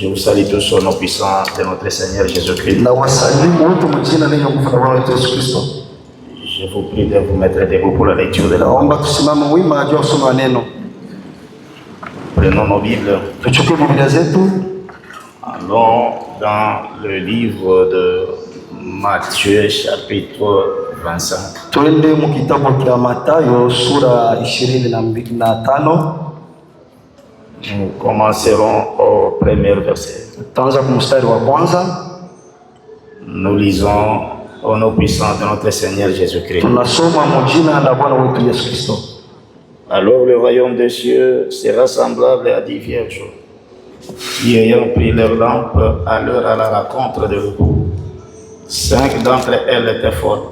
Je vous salue tous au nom puissant de notre Seigneur Jésus-Christ. Je vous prie de vous mettre debout pour la lecture de la parole. Prenons nos Bibles. Allons dans le livre de Matthieu chapitre 25. Nous commencerons au premier verset. Nous lisons au nom puissant de notre Seigneur Jésus-Christ. Alors le royaume des cieux sera semblable à 10 vierges qui, ayant pris leur lampe, allèrent à la rencontre de l'époux. 5 d'entre elles étaient folles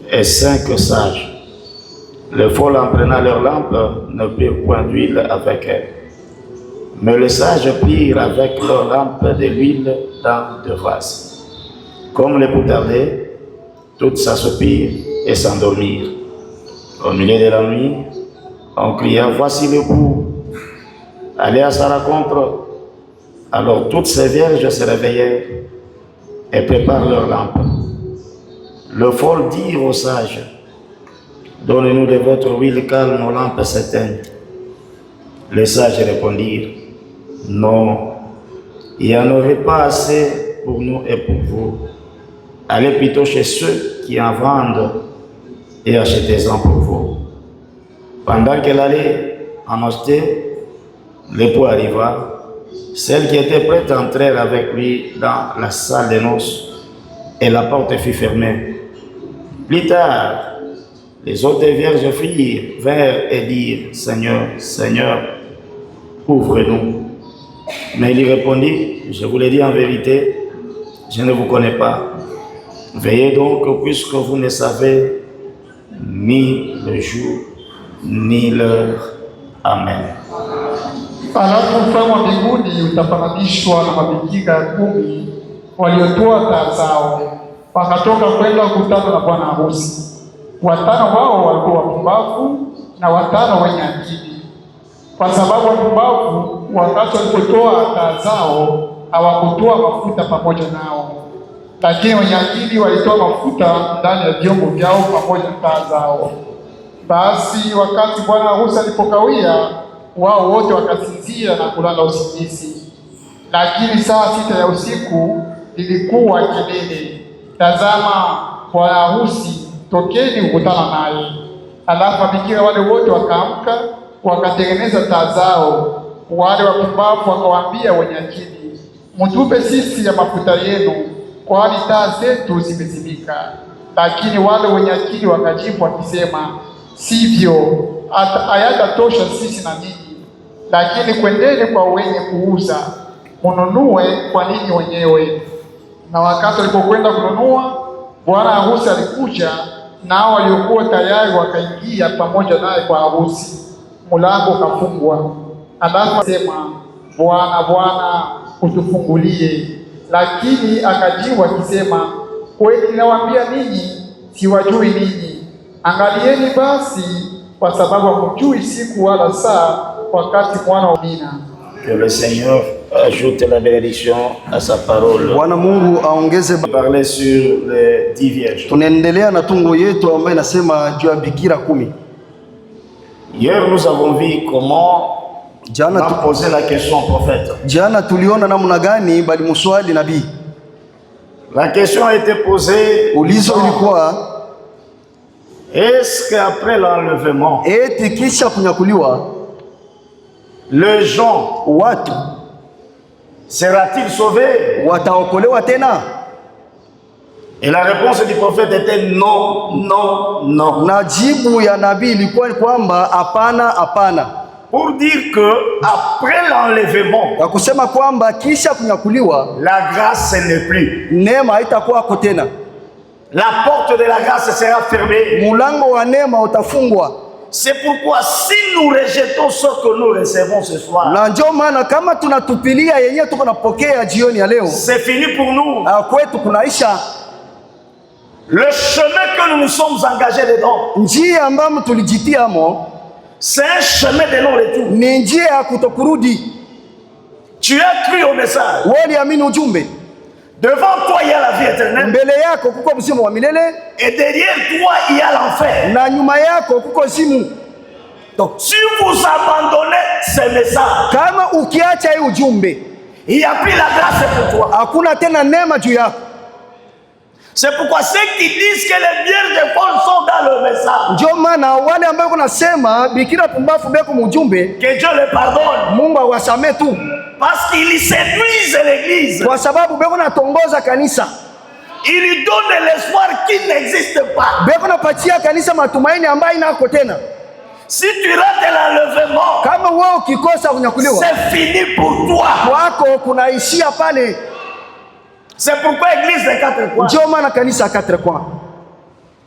et 5 sages. Les folles, en prenant leur lampe, ne prirent point d'huile avec elles. Mais les sages prirent avec leur lampe de l'huile dans 2 vases. Comme l'époux tardait, toutes s'assoupirent et s'endormirent. Au milieu de la nuit, on cria, voici l'époux, allez à sa rencontre. Alors toutes ces vierges se réveillèrent et préparent leur lampe. Le folles dirent aux sages, donnez-nous de votre huile car nos lampes s'éteignent. Les sages répondirent, non, il n'y en aurait pas assez pour nous et pour vous. Allez plutôt chez ceux qui en vendent et achetez-en pour vous. Pendant qu'elle allait en acheter, l'époux arriva. Celles qui étaient prêtes entrèrent avec lui dans la salle des noces et la porte fut fermée. Plus tard, les autres vierges filles vinrent et dirent, Seigneur, Seigneur, ouvre-nous. Mais il y répondit, je vous l'ai dit en vérité, je ne vous connais pas. Veillez donc, puisque vous ne savez ni le jour, ni l'heure. Amen. Alafu ufalme wa mbinguni utafananishwa na mabikira 10 waliotoa taa zao, wakatoka kwenda kukutana na bwana harusi. 5 wao walikuwa wapumbavu na 5 wenye akili. Kwa sababu wapumbavu wakati walipotoa taa zao hawakutoa mafuta pamoja nao, lakini wenye akili walitoa mafuta ndani ya vyombo vyao pamoja na taa zao. Basi wakati bwana harusi alipokawia, wao wote wakasinzia na kulala usingizi. Lakini saa 6 ya usiku lilikuwa kelele, tazama, bwana harusi, tokeni kukutana naye. Alafu mabikira wale wote wakaamka, wakatengeneza taa zao. Wale wapumbavu wakawaambia wenye akili, mtupe sisi ya mafuta yenu, kwani taa zetu zimezimika. Lakini wale wenye akili wakajibu wakisema, sivyo, hayatatosha sisi na ninyi, lakini kwendeni kwa wenye kuuza, mununue kwa ninyi wenyewe. Na wakati walipokwenda kununua, bwana harusi alikuja, nao waliokuwa tayari wakaingia pamoja naye kwa harusi. Mlango ukafungwa. Alafu akasema, Bwana, Bwana, utufungulie. Lakini akajibu akisema, kweli nawaambia ninyi, siwajui ninyi. Angalieni basi, kwa sababu hamjui siku wala saa wakati mwana wa Mina. Que le Seigneur ajoute la bénédiction à sa parole. Bwana Mungu aongeze parler sur les 10 vierges. Tunaendelea na tungo yetu ambayo inasema juu ya bikira 10. Hier nous avons vu comment on a posé la question au prophète. Jana tuliona namna gani bali muswali nabii. La question a été posée. Ulizo ulikuwa, est-ce qu'après l'enlèvement, eti kisha kunyakuliwa, les gens, watu sera-t-il sauvé? Wataokolewa tena? Et la réponse du prophète était non, non, non. Na jibu ya nabii ilikuwa kwamba hapana, hapana. Pour dire que après l'enlèvement, ya kusema kwamba kisha kunyakuliwa, la grâce n'est plus. Neema haitakuwa tena. La porte de la grâce sera fermée. Mulango wa neema utafungwa. C'est pourquoi si nous rejetons ce que nous recevons ce soir, na ndio maana kama tunatupilia yenyewe tuko napokea jioni ya leo, c'est fini pour nous. Kwetu kunaisha. Le chemin que nous nous sommes engagés dedans, njia ambayo tulijitiamo, c'est un chemin de non-retour. Ni njia ya kutokurudi. Tu as cru au message. Wewe uliamini ujumbe. Devant toi, il y a la vie éternelle. Mbele yako kuko uzima wa milele. Et derrière toi, il y a l'enfer. Na nyuma yako kuko zimu. Donc, si vous abandonnez ce message, Kama ukiacha hii ujumbe, il n'y a plus la grâce pour toi. hakuna tena neema juu yako. C'est pourquoi ceux qui disent que les vierges folles sont dans le message, Ndio maana wale ambao kunasema bikira pumbafu beko mujumbe, que Dieu les pardonne. Mungu awasamee tu. Parce qu'ils séduisent l'église. Kwa sababu beko natongoza kanisa. Ils lui donnent l'espoir qui n'existe pas. Beko napatia kanisa matumaini ambayo inako tena. Si tu rates l'enlèvement, Kama wewe ukikosa kunyakuliwa, c'est fini pour toi. kwako kunaishia pale. C'est pourquoi l'église des 4 coins, Ndio maana kanisa ya 4 coins.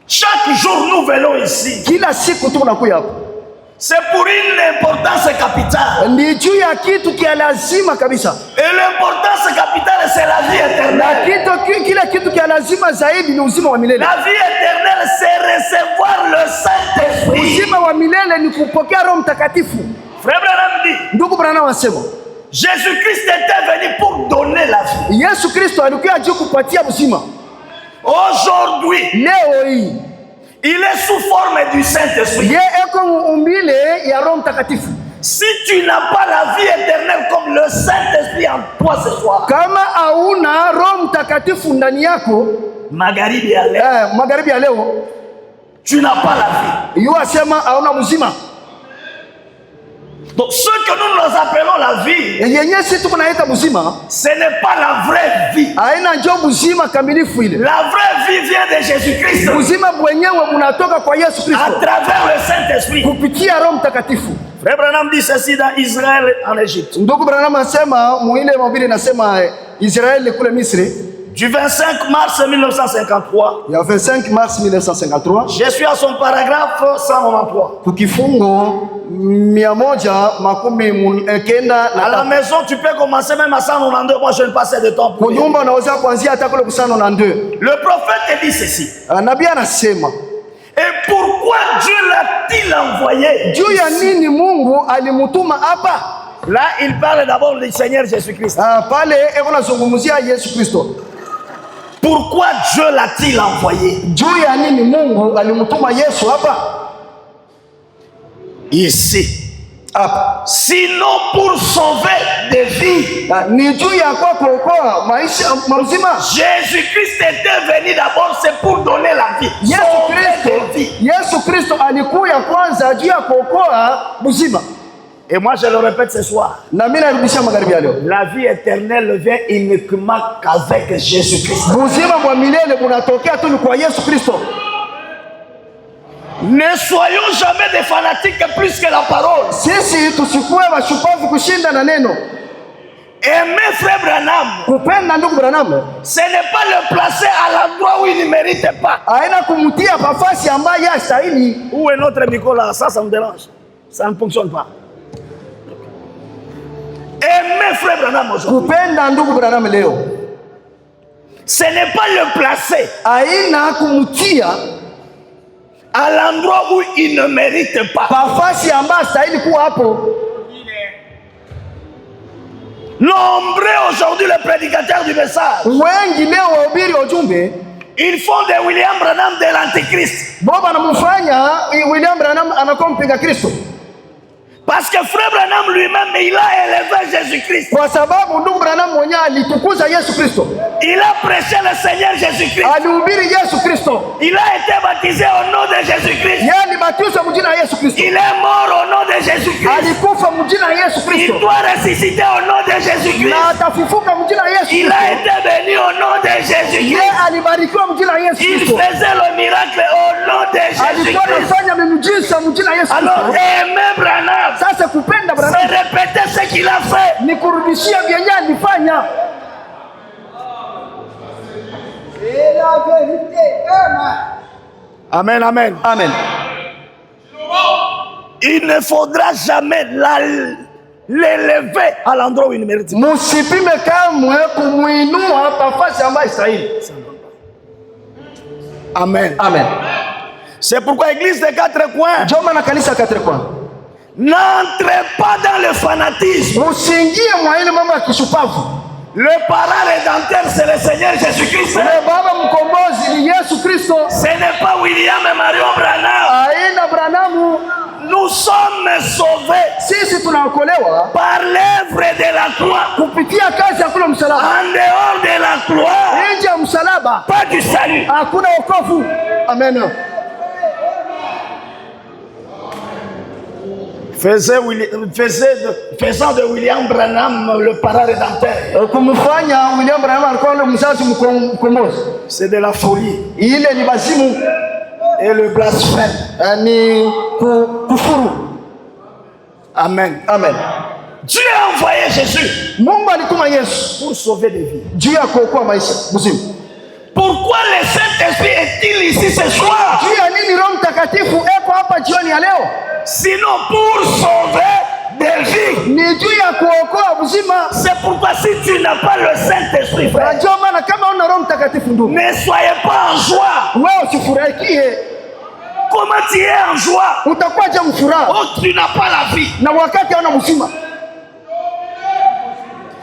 chaque jour nous venons ici. Kila siku tunakuja hapo. C'est pour une importance capitale. Ni juu ya kitu kia lazima kabisa. Et l'importance capitale, c'est la vie Na éternelle. kila kitu kia lazima zaidi ni uzima wa milele. La vie éternelle, c'est recevoir le Saint-Esprit. Uzima wa milele ni kupokea Roho Mtakatifu. Frère Branham dit, Ndugu Branham anasema, Jésus-Christ était venu pour donner la vie. Yesu Kristo alikuja juu kupatia uzima. Aujourd'hui, Leo hii il est sous forme du Saint-Esprit. ye eko umbile ya Roho Mtakatifu. Si tu n'as pas la vie éternelle comme le Saint-Esprit en toi ce soir, Kama hauna Roho Mtakatifu ndani yako, magharibi ya leo, magharibi ya leo, tu n'as pas la vie. yu asema hauna uzima. Donc ce que nous appelons la vie, Yenye si tuko naita uzima, ce n'est pas la vraie vie. haina njo uzima kamilifu ile. La vraie vie vient de Jésus-Christ Uzima mwenyewe unatoka kwa Yesu à Kristo travers le Saint-Esprit. kupitia Roho Mtakatifu. Frère Branham dit ceci dans Israël en Égypte. Ndugu Branham anasema muile mabili nasema Israeli kule Misri Du 25 mars 1953, ya 25 mars 1953 je suis à son paragraphe 193. kukifungo 119 À la maison, tu peux commencer même à 192. Moi, je ne passe de temps pour dire. kunyumba unaweza kuanzia hata kule kusano na 2. Le prophète dit ceci. Nabii anasema Et pourquoi Dieu l'a-t-il envoyé? juu ya nini Mungu alimutuma hapa. Là, il parle d'abord du Seigneur Jésus-Christ. Pale eko nazungumzia Yesu Kristo. Pourquoi Dieu l'a-t-il envoyé? Juu ya nini Mungu alimutuma Yesu hapa? Ici. Hapa. Sinon pour sauver des vies. Ni juu ya kwa kuokoa maisha mazima. Jésus-Christ était venu d'abord, c'est pour donner la vie. Yesu Kristo alikuja kwanza juu ya kuokoa uzima. Et moi je le répète ce soir. Na mimi narudisha magharibi ya leo. La vie éternelle vient uniquement qu'avec Jésus-Christ. Uzima wa milele unatokea tu kwa Yesu Kristo. Ne soyons jamais des fanatiques plus que la parole. Sisi tusikuwe washupavu kushinda na neno. Aimer frère Branham, kupenda ndugu Branham, ce n'est pas le placer à l'endroit où il ne mérite pas. Haina kumtia nafasi ambayo hastahili. Où est notre micro là? Ça me dérange. Ça ne fonctionne pas. Aimer frère Branham aujourd'hui, Kupenda ndugu Branham leo, ce n'est pas le placer haina kumtia à l'endroit où il ne mérite pas. nafasi ambayo hastahili kuwa hapo. Nombreux aujourd'hui les prédicateurs du message, Wengi leo wahubiri ujumbe, ils font de William Branham de l'antichrist. Boba anamfanya William Branham anakuwa mpinga Kristo. Parce que frère Branham lui-même, il a élevé Jésus-Christ. Kwa sababu ndugu Branham mwenyewe alitukuza Yesu Kristo. Il a prêché le Seigneur Jésus-Christ. Alihubiri Yesu Kristo. Il a été baptisé au nom de Jésus-Christ. Yeye alibatizwa mjina la Yesu Kristo. Il est mort au nom de Jésus-Christ. Alikufa mjina la Yesu Kristo. Il doit ressusciter au nom de Jésus-Christ. Na atafufuka mjina la Yesu Il Kristo. a été béni au nom de Jésus-Christ. Yeye alibarikiwa mjina la Yesu Il Kristo. faisait le miracle au nom de Alikuwa Jésus-Christ. anafanya miujiza mjina la Yesu Alors, Kristo. aimer Branham, Sasa kupenda c'est Branham répéter ce qu'il a fait. ni kurudishia vyenye alifanya. Amen, amen. Amen. Il ne faudra jamais l'élever à l'endroit où il mérite. Musipime kamwe kumuinua nafasi ambayo istahili. Amen. Amen. C'est pourquoi l'église des 4 coins Joma na kanisa 4 coins. N'entrez pas dans le fanatisme. Usiingie mwa ile mambo ya kishupavu. Le parent rédempteur, c'est le Seigneur Jésus-Christ. Le baba mkombozi ni Yesu Kristo. Ce n'est pas William et Marion Branham. Aina Branham. Nous sommes sauvés. Sisi tunaokolewa par l'œuvre de la croix. Kupitia kazi ya kule msalaba. En dehors de la croix. Nje ya msalaba. Pas du salut. Hakuna wokovu. Amen. Faisant de William Branham le parent rédempteur. Kumfanya William Branham alikuwa ule mzazi mkombozi. C'est de la folie. Ile ni bazimu. Et le blasphème. Ni kufuru. Amen. Amen. Dieu a envoyé Jésus. Mungu alituma Yesu pour sauver des vies. Juu ya kuokoa maisha mzima. Pourquoi le Saint-Esprit est-il ici ce soir? Juu ya nini Roho Mtakatifu eko hapa jioni ya leo? Sinon pour sauver des vies. Ni juu ya kuokoa mzima. C'est pourquoi si tu n'as pas le Saint-Esprit, frère, ndio maana kama una Roho Mtakatifu ndugu, ne soyez pas en joie. Wewe usifurahikie. Comment tu es en joie? Utakuwa je mfuraha? Oh, tu n'as pas la vie. Na wakati hauna mzima.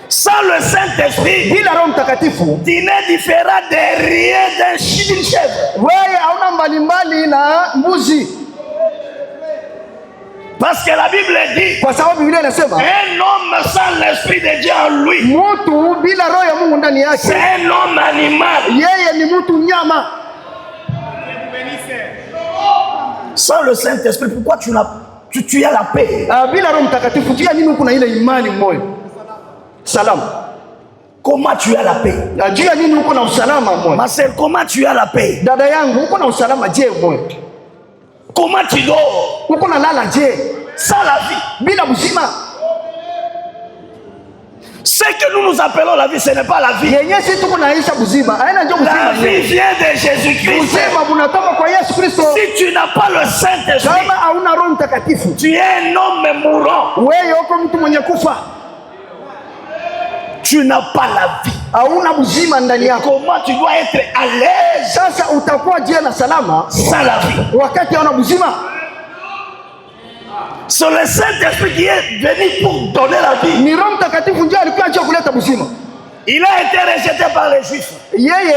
Sans le Saint-Esprit, bila Roho Mtakatifu, tu n'es différent de rien d'un chèvre. Wewe hauna mbalimbali na mbuzi. Parce que la Bible dit, kwa sababu Biblia inasema, un homme sans l'Esprit de Dieu en lui, mtu bila roho ya Mungu ndani yake, c'est un homme animal. Yeye ni mtu mnyama. Sans le Saint-Esprit, pourquoi tu as la paix? Bila Roho Mtakatifu, jua nini uko na ile imani moyo? Salam. Comment tu as la paix? Jua nini uko na usalama moyo? Ma sœur, comment tu as la paix? Dada yangu, uko na usalama je moyo? Comment tu dors? Uko na lala je? Sans la vie, bila mzima. Ce que nous appelons la vie, ce n'est pas la vie. Yenye sisi tuko naisha mzima. Haina ndio mzima. La vie vient de Jésus-Christ. Mzima unatoka kwa Yesu Kristo. Si tu n'as pas le Saint-Esprit, kama hauna Roho Mtakatifu, tu es un homme mourant. Wewe uko mtu mwenye kufa. Tu n'as pas la vie. Hauna mzima ndani yako. Comment tu dois être à l'aise? Sasa utakuwa je na salama sans la vie wakati hauna mzima? C'est le Saint-Esprit qui est venu pour donner la vie. Ni Roho Mtakatifu ndiye alikuwa aje kuleta mzima. Il a été rejeté par les Juifs. Yeye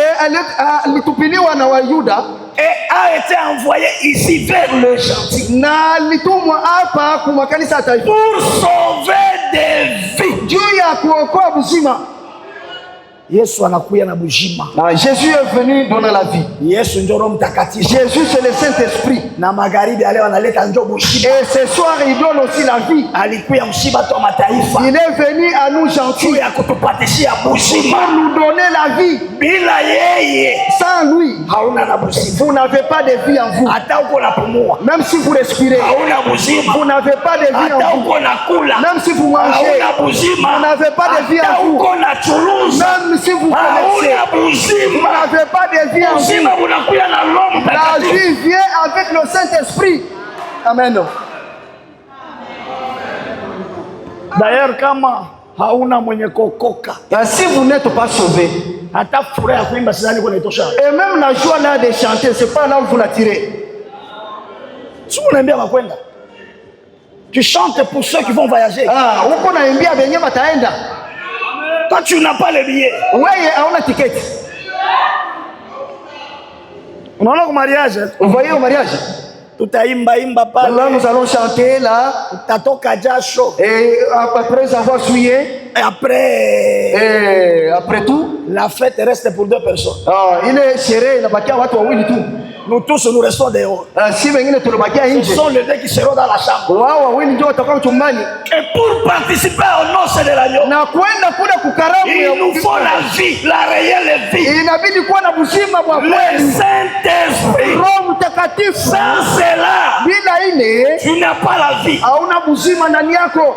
alitupiliwa na Wayuda et a été envoyé ici vers le gentil. Na alitumwa hapa kwa makanisa ya taifa pour sauver des vies. Juu ya kuokoa mzima. Yesu anakuya na bujima. Jésus est venu donner la vie. Yesu ndio Roho Mtakatifu. Jésus c'est le Saint-Esprit. Na magharibi leo analeta ndio bujima. Et ce soir il donne aussi la vie. Alikuya mshiba tu mataifa. Il est venu à nous gentils ya kutupatishia bujima. Pour nous donner la vie. Bila yeye, sans lui, hauna na bujima. Vous n'avez pas de vie en vous. Hata uko napumua. Même si vous respirez, hauna bujima. Vous n'avez pas de vie en vous. Hata uko nakula. Même si vous mangez, hauna bujima. Vous n'avez pas de vie en vous. Hata uko nachuluza. Même si vous connaissez, vous n'avez pas de vie en vous. La vie vient avec le Saint-Esprit. Amen. D'ailleurs, kama hauna mwenye kokoka, si vous n'êtes pas sauvé, hata furaha kuimba sidhani kuna itosha. Et même la joie là de chanter, c'est pas là où vous la tirez. Si vous n'aimez pas kwenda, tu chantes pour ceux qui vont voyager. Uko naimbia benye bataenda. Quand tu n'as pas le billet, wewe hauna tiketi. Unaona kwa mariage? Vous voyez au mariage? Tutaimba imba pale. Là nous allons chanter là. Utatoka jasho. Et après avoir souillé. Et après tout, la fête reste pour 2 personnes. Il est serré, il bakia watu wawili tu. Nous tous nous restons dehors. Si wengine tunabakia nje. Ce sont les deux qui seront dans la chambre. Wao wawili ndio watakuwa chumbani. Et pour participer aux noces de l'agneau, na kwenda kule kukaramu, il nous faut la vie, la réelle vie. Inabidi kuwa na buzima bwa kweli. Le Saint-Esprit. Roho Mtakatifu. Sans cela, bila ile, tu n'as pas la vie. Hauna buzima ndani yako.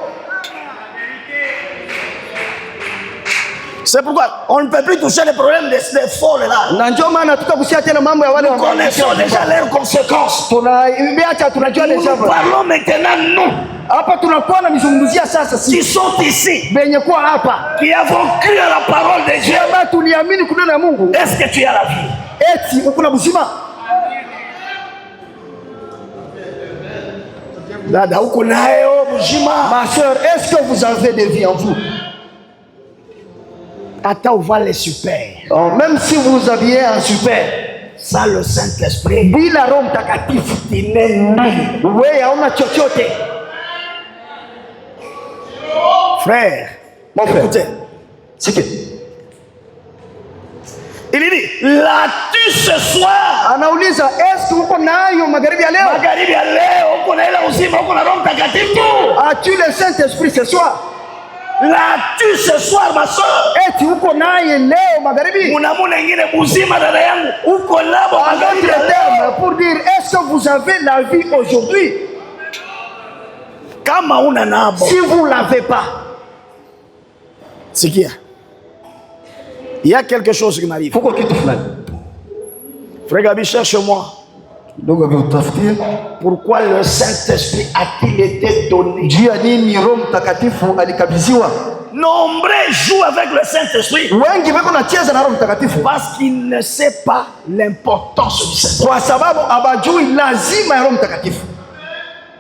C'est pourquoi on ne peut plus toucher les problèmes des folles là. Na ndio maana tutakusia tena mambo ya wale nous connaissons déjà leurs conséquences. Tunaiacha tunajua les gens. Nous parlons maintenant nous. Hapa tunakuwa na mizungumzia sasa sisi. Qui sont ici. Benye kuwa hapa. Qui avons cru à la parole de Dieu. Kama tuliamini kunena na Mungu. Est-ce que tu as la vie? Eti uko na buzima? Dada huko nayo mjima. Ma soeur, est-ce que vous avez des vies en vous? Attends, on va les super. Oh, même si vous aviez un super, Sans le Saint-Esprit, bila Roho Mtakatifu, wewe hauna chochote. frère, Mon frère, écoutez. c'est que Il dit, l'as-tu ce soir? anauliza, est-ce que uko nayo magharibi ya leo? Magharibi ya leo uko na ile uzima, uko na Roho Mtakatifu? As-tu le Saint-Esprit ce soir? L'as-tu ce soir, ma soeur? Eti uko naye leo magharibi? Kuna muna ingine buzima dada yangu, uko nabo En magharibi ya d'autres leo. termes, pour dire, est-ce que vous avez la vie aujourd'hui? Kama una nabo. Si vous ne l'avez pas, C'est qui? Il y a quelque chose qui m'arrive. fuko kitu fulani. Frère Gabi, cherche-moi. Ndugu utafutie Pourquoi le Saint-Esprit a-t-il été donné? juu ya nini Roho Mtakatifu alikabidhiwa? Nombreux jouent avec le Saint-Esprit Wengi wako nacheza na Roho Mtakatifu parce qu'ils ne savent pas l'importance du Saint-Esprit. kwa sababu abajui lazima ya Roho Mtakatifu.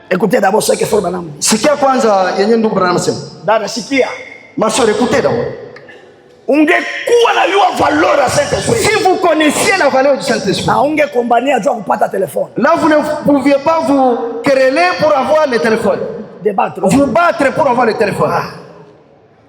Écoutez d'abord ce que Frère Branham dit. Sikia kwanza yenye ndugu Branham anasema. Dada, sikia. Masore, écoutez d'abord. Ungekuwa na yua valeur ya Saint-Esprit, Si vous connaissiez la valeur du Saint-Esprit, na ungekombania jua kupata telefone. là vous ne pouviez pas vous quereller pour avoir le téléphone, Débattre. vous battre pour avoir le téléphone.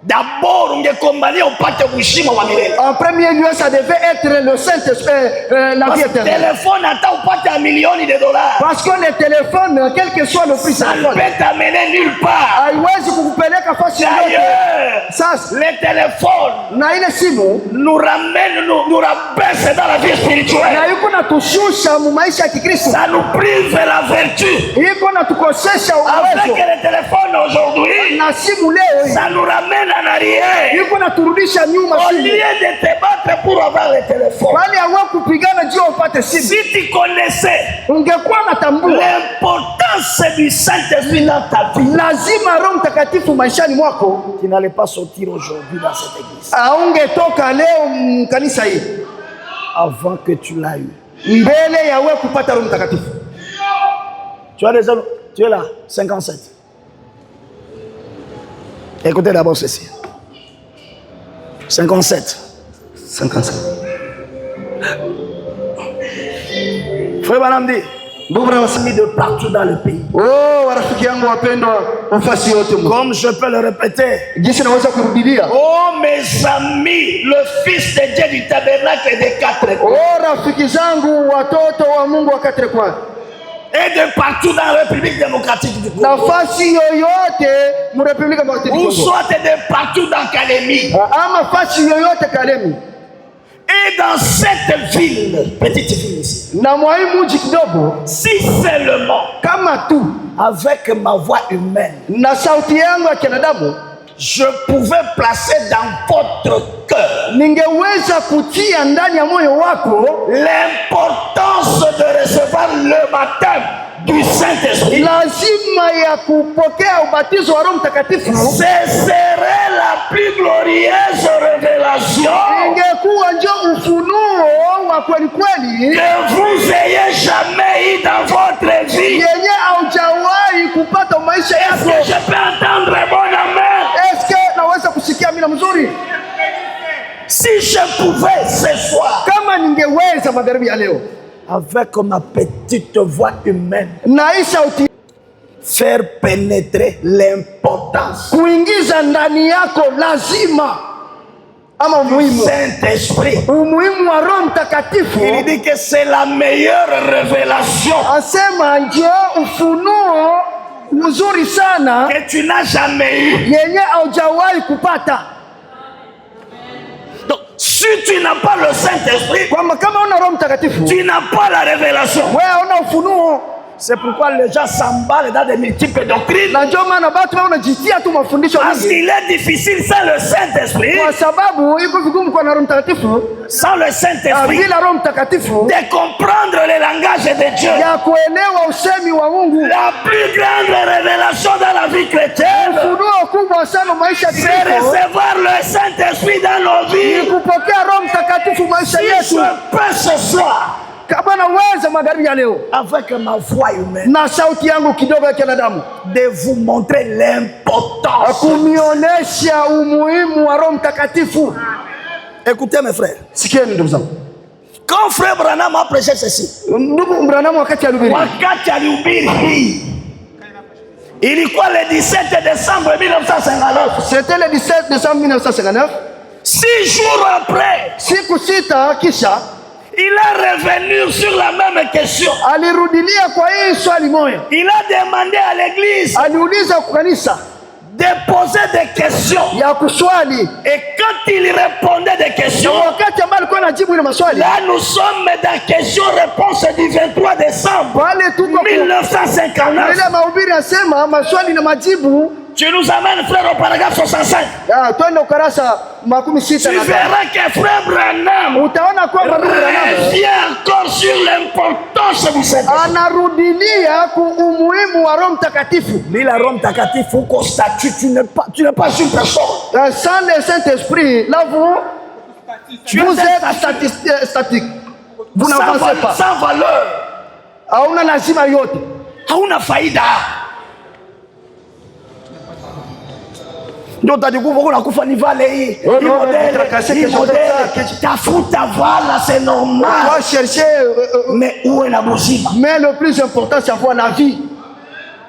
D'abord ungekombania upate kushima wa milele. En premier lieu, ça devait être le Saint-Esprit, la vie Parce que éternelle. téléphone hata upate un million de dollars. Parce que le téléphone, quel que soit le prix, Ça ne téléphone, peut t'amener nulle part. haiwezi kukupeleka fasi yoyote. D'ailleurs, Sasa les téléphones na ile simu nous ramènent, nous rabaissent dans la vie spirituelle. na yuko natushusha mu maisha ya Kikristo, Ça nous prive la vertu. iko natukosesha Avec uwezo, les téléphones aujourd'hui, na simu leo ça nous ramène en arrière. iko naturudisha nyuma Au simu, lieu de te battre pour avoir le téléphone, bali hawa kupigana juu ya upate simu. si tu connaissais Ungekuwa natambua l'importance du Saint-Esprit dans ta vie, lazima Roho Mtakatifu maishani mwako, tu n'allais pas sortir aujourd'hui dans cette église aungetoka leo kanisa hii avant que tu l'aies eu. mbele ya wewe kupata Roho Mtakatifu. Tu as déjà, tu es là, 57. Écoutez d'abord ceci. 57. 57. Frère Branham dit, Ndugu Branham anasema, de partout dans le pays. oh warafiki yangu wapendwa, nafasi yote Mungu. Comme je peux le répéter, Jinsi naweza kurudilia, oh mes amis, le Fils de Dieu du tabernacle des quatre coins oh rafiki zangu, watoto wa Mungu wa katre kwa et de partout dans la République démocratique du Congo, nafasi yoyote mu Republika Demokratiki ou Kongo, soit de partout dans Kalemi, ama fasi yoyote Kalemi et dans cette ville, petite ville ici, na mwa hii muji kidogo, si seulement kama tu avec ma voix humaine, na sauti yangu ya kinadamu je pouvais placer dans votre cœur ningeweza kutia ndani ya moyo wako l'importance de recevoir le baptême du Saint-Esprit, lazima ya kupokea ubatizo wa Roho Mtakatifu, ce serait la plus glorieuse révélation ingekuwa ndio ufunuo wa kweli kweli que vous ayez jamais eu dans votre vie. yenye haujawahi kupata maisha Est-ce yako. que je peux entendre un bon amen? Eske naweza kusikia mina mzuri? Si je pouvais ce soir, Kama ningeweza magharibi ya leo avec ma petite voix humaine, na hii sauti faire pénétrer l'importance kuingiza ndani yako lazima ama umuhimu Saint-Esprit. umuhimu wa Roho Mtakatifu, Il dit que c'est la meilleure révélation asema ndio ufunuo mzuri sana que tu n'as jamais eu. yenye haujawahi kupata. Donc, si tu n'as pas le Saint-Esprit, Kwamba kama una Roho Mtakatifu tu n'as pas la révélation. wewe hauna ufunuo, C'est pourquoi les gens s'emballent dans de multiples doctrines. na ndio maana watu wanajitia tu mafundisho Parce mengi, qu'il est difficile sans le Saint-Esprit, kwa sababu iko vigumu kwa na Roho Mtakatifu, sans le Saint-Esprit, bila Roho Mtakatifu de comprendre le langage de Dieu. ya kuelewa usemi wa Mungu. La plus grande révélation dans la vie chrétienne, Ufunuo kubwa sana maisha c'est yetu recevoir le Saint-Esprit dans nos ni vies. kupokea Roho Mtakatifu maisha Si yetu. je peux ce soir Kama naweza magharibi ya leo avec ma voix humaine na sauti yangu kidogo ya kinadamu de vous montrer l'importance. kumionesha umuhimu wa Roho Mtakatifu. Écoutez mes frères. Sikieni ndugu zangu. Quand frère Branham a prêché ceci, Ndugu Branham wakati alihubiri hii ilikuwa le 17 décembre 1959. C'était le 17 décembre 1959. 6 jours après, Siku sita kisha il est revenu sur la même question. alirudilia kwa hii swali moja. Il a demandé à l'église Aliuliza kwa kanisa de poser des questions. ya kuswali. Et quand il répondait des questions, Wakati ambapo alikuwa anajibu ile maswali, là nous sommes dans question-réponse du 23 décembre pale tuko 1959. ile mahubiri yasema maswali na majibu. Tu nous amènes, frère, au paragraphe 65. Twende ukarasa 65 Tu na verras que frère Branham utaona kwamba revient encore sur l'importance du Saint-Esprit. anarudilia ku umuhimu wa Roho Mtakatifu. Bila Roho Mtakatifu uko statut, tu n'es pas une personne. Sans le Saint-Esprit, là vous êtes statique. Vous n'avancez pas. Sans valeur. Hauna lazima yote. Hauna faida. Ndio utajikufa kuna kufa ni vale hii. Hii modèle. Tafuta vala, c'est normal. On doit chercher mais où est la buzima? Mais le plus important c'est avoir la vie.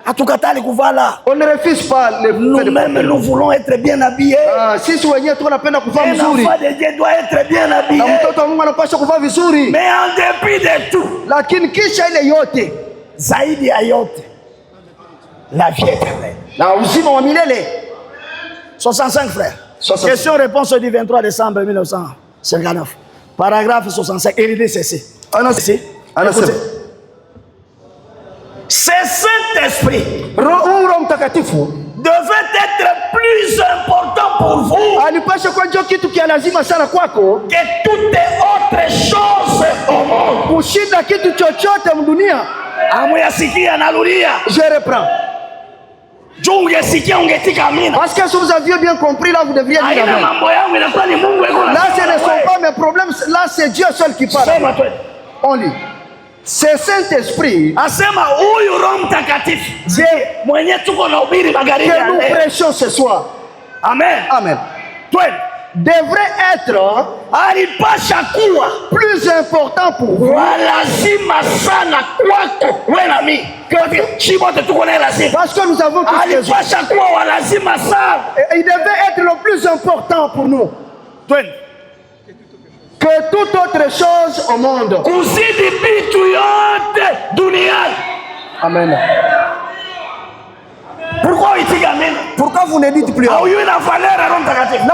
Hatukatali kuvala. On ne refuse pas le nous-mêmes nous voulons être bien habillés. Sisi wenyewe tunapenda kuvaa Un vizuri. enfant de Dieu doit être bien habillé. Na mtoto wa Mungu anapaswa kuvaa vizuri. Mais en dépit de tout, Lakini kisha ile yote, zaidi ya yote, la vie éternelle. na uzima wa milele. 65 frères. 65. Question-réponse du 23 décembre 1959. Paragraphe 65. Il dit ceci. Écoutez. Ce Saint-Esprit Roho Mtakatifu devait être plus important pour vous alipasha kwa njoo kitu kia lazima sana kwako que toute autre chose au monde. kushinda kitu chochote mdunia. Amuyasikia narudia. Je reprends. Parce que si vous aviez bien compris, là vous devriez dire amen. Là ce ne sont pas mes problèmes, là c'est Dieu seul qui parle. On lit. C'est Saint-Esprit que nous prêchons ce soir. Amen. Amen. Devrait être plus important pour vous. Parce que nous avons tous les jours. Il devait être le plus important pour nous que toute autre chose au monde. Amen. Pourquoi vous ne dites plus? Là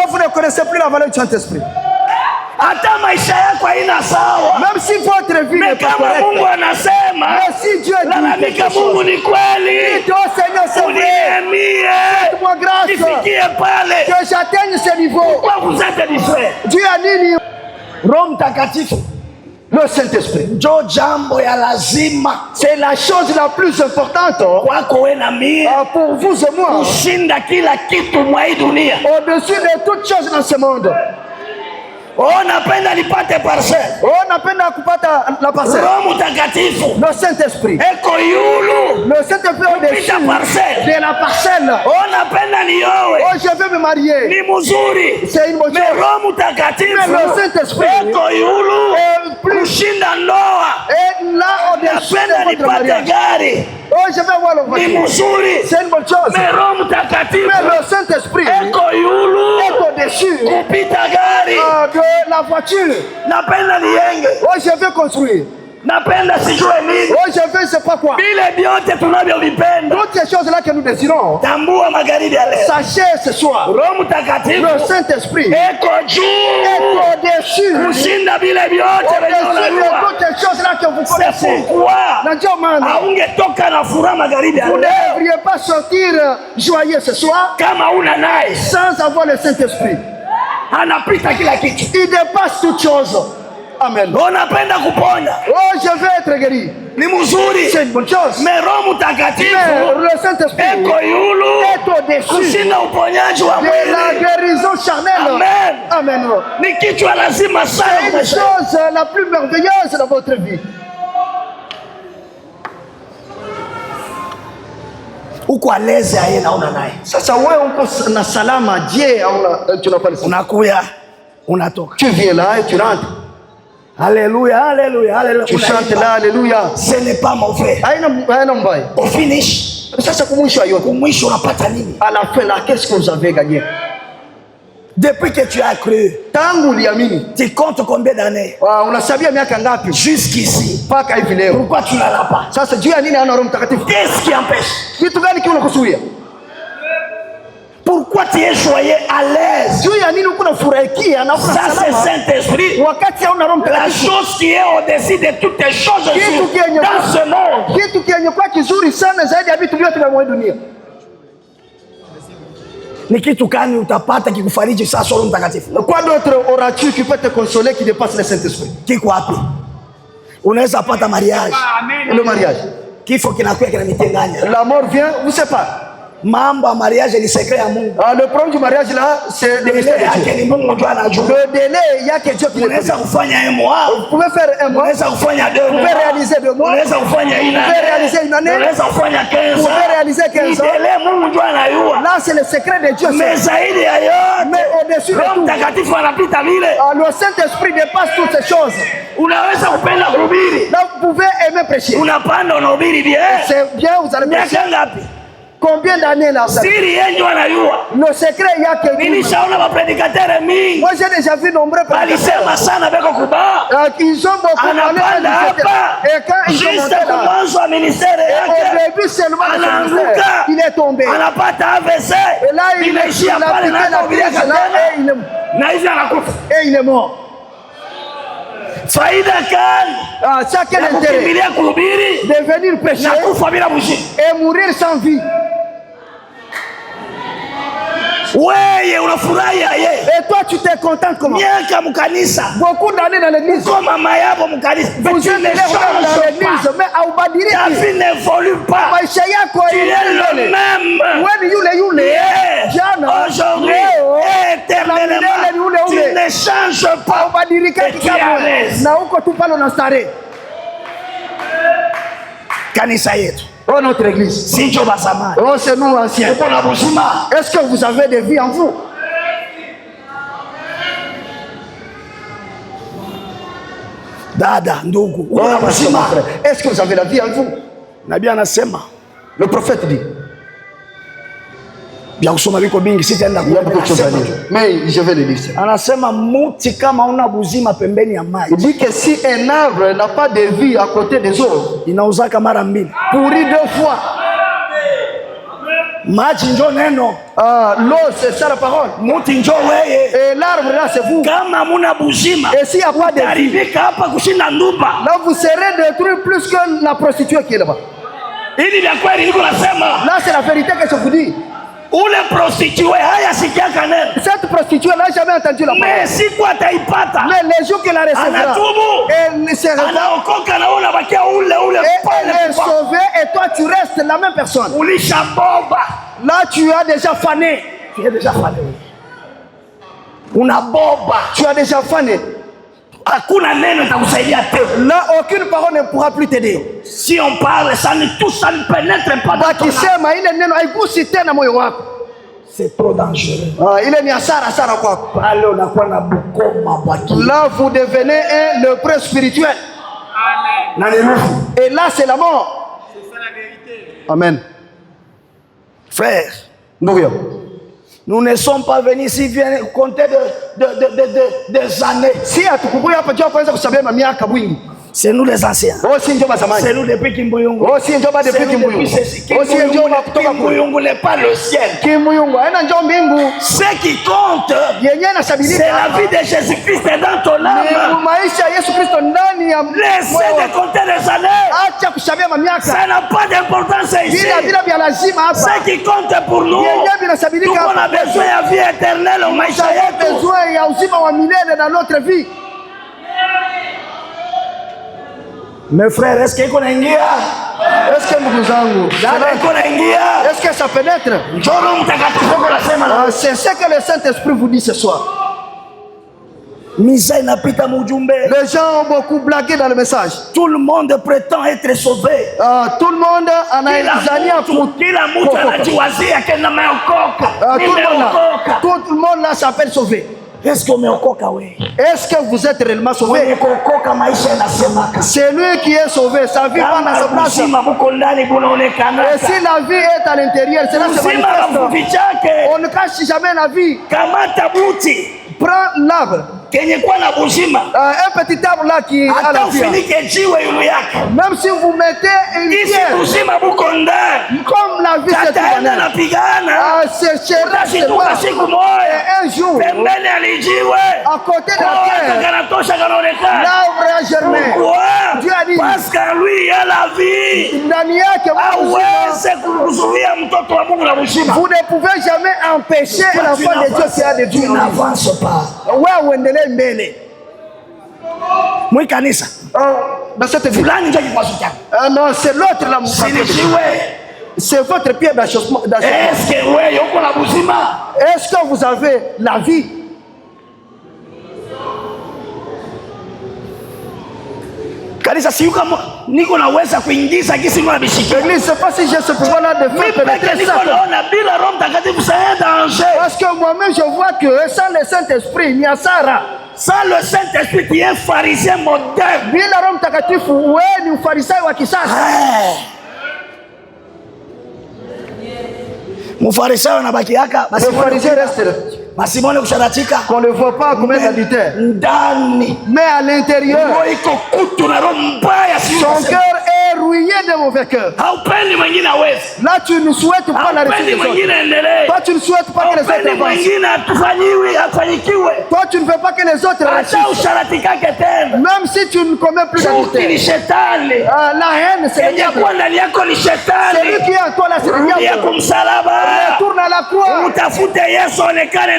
vous ne connaissez plus la valeur du Saint-Esprit. Même si votre vie n'est pas correcte, mais si Dieu dit quelque chose, dites au Seigneur, c'est vrai, faites-moi grâce que j'atteigne ce niveau. Pourquoi vous êtes distrait? Dieu a dit Roho Mtakatifu, le Saint-Esprit, ndio jambo ya lazima, c'est la chose la plus importante kwako wewe na mimi, pour vous et moi, kushinda kila kitu mwa hii dunia. Au-dessus de toutes choses dans ce monde. Napenda nipate parcelle. Napenda kupata la parcelle. Roho Mtakatifu, le Saint-Esprit, eko yulu, le Saint-Esprit au-dessus de la parcelle. Napenda niowe, je veux me marier, ni muzuri, c'est une bonne chose. Mais Roho Mtakatifu, le Saint-Esprit, eko yulu, kushinda ndoa. Et là au-dessus de votre mariage. Gari. Je vais voir le voiture. C'est une bonne chose. Mais Roho Mtakatifu, le Saint-Esprit, eko yulu, est au-dessus kupita gari. De la voiture. Napenda nienge. Je veux construire. Napenda sijue nini. Je veux c'est pas quoi. Vile vyote tunavyovipenda. Toutes ces choses là que nous désirons. Tambua magharibi ya leo. Sachez ce soir. Roho Mtakatifu, le Saint-Esprit, eko juu, est au-dessus. kushinda vile vyote de toutes ces choses là que vous connaissez. C'est pourquoi haungetoka na furaha magharibi ya leo. Vous ne devriez pas sortir joyeux ce soir kama una naye sans avoir le Saint-Esprit. Anapita kila kitu. Il dépasse toutes choses. Amen. Unapenda kuponya. Oh, je veux être guéri. Ni mzuri. C'est une bonne chose. Mais Roho Mtakatifu Mais le Saint-Esprit eko yulu est au-dessus kushinda uponyaji wa de la mwili. guérison charnelle. Amen. Amen. Ni kichwa lazima sana C'est une kumesha. chose la plus merveilleuse dans votre vie. Uko aleze aye naona naye. Sasa wewe uko na salama, je, tu n'as pas le salama. Unakuya, unatoka. Tu viens là et tu rentres. Alléluia, alléluia, alléluia. Tu chantes là, alléluia. Ce n'est pas mauvais. Haina mbaya. Au finish. Sasa kumwisho yote. Kumwisho unapata nini? À la fin là, qu'est-ce que vous avez gagné? Depuis que tu as cru, tangu uliamini, tu comptes combien d'années? Unasabia miaka ngapi? Jusqu'ici. Mpaka hivi leo. Pourquoi tu n'en as pas? Sasa juu ya nini hana Roho Mtakatifu? Qu'est-ce qui empêche? Kitu gani kinakuzuia? Pourquoi tu es joyeux à l'aise? Juu ya nini uko unafurahikia na uko Ça c'est salama? Saint-Esprit. Wakati hauna Roho La Mtakatifu. chose qui est au-dessus de toutes les choses dans ce monde. Kitu kenye kwa kizuri sana zaidi ya vitu vyote vya dunia. Ni kitu gani utapata kikufariji sasa Roho Mtakatifu? Quoi d'autre auras-tu qui peut te consoler qui dépasse le Saint-Esprit? Kiko wapi? Unaweza pata mariage. Le mariage. Kifo kinakuja kinamtenganya. La mort vient, vous sépare. Mambo ya mariage ni secret ya Mungu. Le problème du mariage là, c'est le mystère de Dieu. Le délai, il y a que Dieu qui le connaît. Unaweza kufanya un mois. Vous pouvez faire un mois. Unaweza kufanya 2 mois. Vous pouvez réaliser 2 mois. Unaweza kufanya une année. Vous pouvez réaliser une année. Unaweza kufanya 15 ans. Vous pouvez réaliser 15 ans. Délai Mungu ndio anayua. Là, c'est le secret de Dieu. Mais zaidi ya yote, mais au-dessus de Roho tout, Mtakatifu anapita vile. le Saint-Esprit dépasse toutes ces choses. Unaweza kupenda kuhubiri. Là, vous pouvez aimer prêcher. Unapanda unahubiri bien. C'est bien, vous allez prêcher. Miaka ngapi? Combien d'années là? Siri yenyu anayua. Le secret, il y a que Dieu. Nilishaona mapredikateur mingi. Moi, j'ai déjà vu nombreux prédicateurs. Alisema sana beko kubaa. Ils ont beaucoup Anapanda hapa. Et quand ils ont monté Juste là, kumwanzo wa ministère au yake. début seulement de son Anaanguka. ministère, il est tombé. Anapata AVC. Et là, il a Inaishia piqué pale na la kuhubiria crise là tena. Na hivi anakufa. et il est mort. Faida gani? Ça, quel intérêt? Kukimbilia kuhubiri De venir prêcher na kufa bila kushika. et mourir sans vie. Wewe unafurahia yeye. Et toi, tu t'es content comment? Miaka mkanisa. Beaucoup d'années dans l'église. Uko mama yako mkanisa. Vous êtes allé dans l'église, mais Ta haubadiliki. vie n'évolue pas. Maisha yako Tu es le même. wewe yule Hier, jana, aujourd'hui, leo, éternellement, tu ne changes pas. haubadilika Et tu es à kamwe. l'aise. Na uko tu pale unastarehe. Kanisa yetu. Oh, notre église. Si njo bazamani. Oh, c'est nous anciens. Uko na buzima. Est-ce que vous avez des vies en vous? Dada, ndugu, uko Oh, na mon buzima. frère. Est-ce que vous avez la vie en vous? Nabii anasema Le prophète dit. vya kusoma viko vingi, sitaenda Il y a beaucoup de choses à kusema. dire. Mais je vais le dire. Anasema muti kama una buzima pembeni ya Il maji dit que si un arbre n'a pas de vie à côté des eaux, inauzaka mara mbili. pourrit 2 fois. Maji njo neno, L'eau, c'est ça la parole. muti njo weye. Et l'arbre là, c'est vous. Kama muna buzima Et s'il n'y a pas de vie, taribika hapa kushinda ndumba. là vous serez détruit plus que la prostituée qui est là-bas. Ili vya kweli niko nasema, Là, c'est la vérité que je vous dis. ule prostitue haya sikiaka neno. Cette prostituée n'a jamais entendu la parole. Mais siku ataipata, Mais les jours qu'elle la recevra, anatubu, elle se réveille anaokoka na wewe unabakia ule et pale elle est kwa. sauvée et toi tu restes la même personne. Ulishaboba. Là, tu as déjà fané. Tu es déjà fané. Unaboba. Tu as déjà fané. Hakuna neno itakusaidia tena. Là, aucune parole ne pourra plus t'aider. Si on parle, ça ne touche, ça ne pénètre pas dans ton âme. Bakisema ile neno haigusi tena moyo wako. C'est trop dangereux. Ile ni hasara sana kwako. Pale unakuwa na bukoma baki. Là, vous devenez un lepreux spirituel. Na ni rufu. Et là, c'est la mort. C'est ça la vérité. Amen. Frère, Ndugu yangu, nous ne sommes pas venus ici viens compter des années. si hatukubuya hapa jua kwanza kusabia miaka mwingi. C'est nous les anciens. Oh, si njoba zamani. C'est nous depuis Kimbuyungu. Oh, si njoba depuis Kimbuyungu. Oh, si njoba kutoka Kimbuyungu n'est pas le ciel. Kimbuyungu haina njoo mbingu. Ce qui compte, Yenye inasabilika c'est la vie de Jésus-Christ dans ton ni âme. maisha ya Yesu Kristo ndani ya Laissez moyo de wako. compter les années. Acha kusabia miaka. Ça n'a pas d'importance ici. Bila vya lazima hapa. Ce qui compte pour nous, Yenye vinasabilika tout qu'on a hapa. besoin de vie éternelle au maisha Nous avons yetu. besoin ya uzima wa milele dans notre vie. Mes frères, est-ce qu'il connaît? Est-ce que ndugu zangu, est-ce que ça pénètre? C'est ce que le Saint-Esprit vous dit ce soir. Les gens ont beaucoup blagué dans le message. Tout le monde prétend être sauvé. Tout le monde en a examiné à tout le monde là s'appelle sauvé. Est-ce que vous êtes réellement sauvé? C'est lui qui est sauvé. Sa vie va dans sa place. Et si la vie est à l'intérieur, cela se manifeste. On ne cache jamais la vie. Prends l'arbre. Un petit arbre là qui a la vie. Même si vous mettez une pierre, comme la vie c'est un jour, à côté de la pierre, l'arbre a germé. Dieu a dit, parce qu'en lui il y a la vie. Vous ne pouvez jamais empêcher l'enfant de Dieu qui a de Dieu. Tu n'avances pas. Dans cette vie. Non, c'est l'autre là. C'est votre pierre d'achoppement. Est-ce que vous avez la vie? L'église, c'est pas si j'ai ce pouvoir là de faire pénétrer ça. Parce que moi-même je vois que sans le Saint-Esprit, il y a Sarah. Sans le Saint-Esprit, tu es un pharisien moderne. Bila Roho Mtakatifu, wewe ni mfarisayo wa kisasa. Mfarisayo anabakiaka basi mfarisayo reste. Masimone kusharatika. Qu'on ne voit pas comme un adultère. Mais à l'intérieur, son cœur est rouillé de mauvais cœur. Là, tu ne souhaites pas la réussite des autres. Toi, tu ne souhaites pas que les autres avancent. Toi, tu ne veux pas que les autres réussissent. Même si tu ne commets plus d'adultère. La haine, c'est le diable. C'est lui qui est en toi, là, c'est le diable. Retourne à la croix.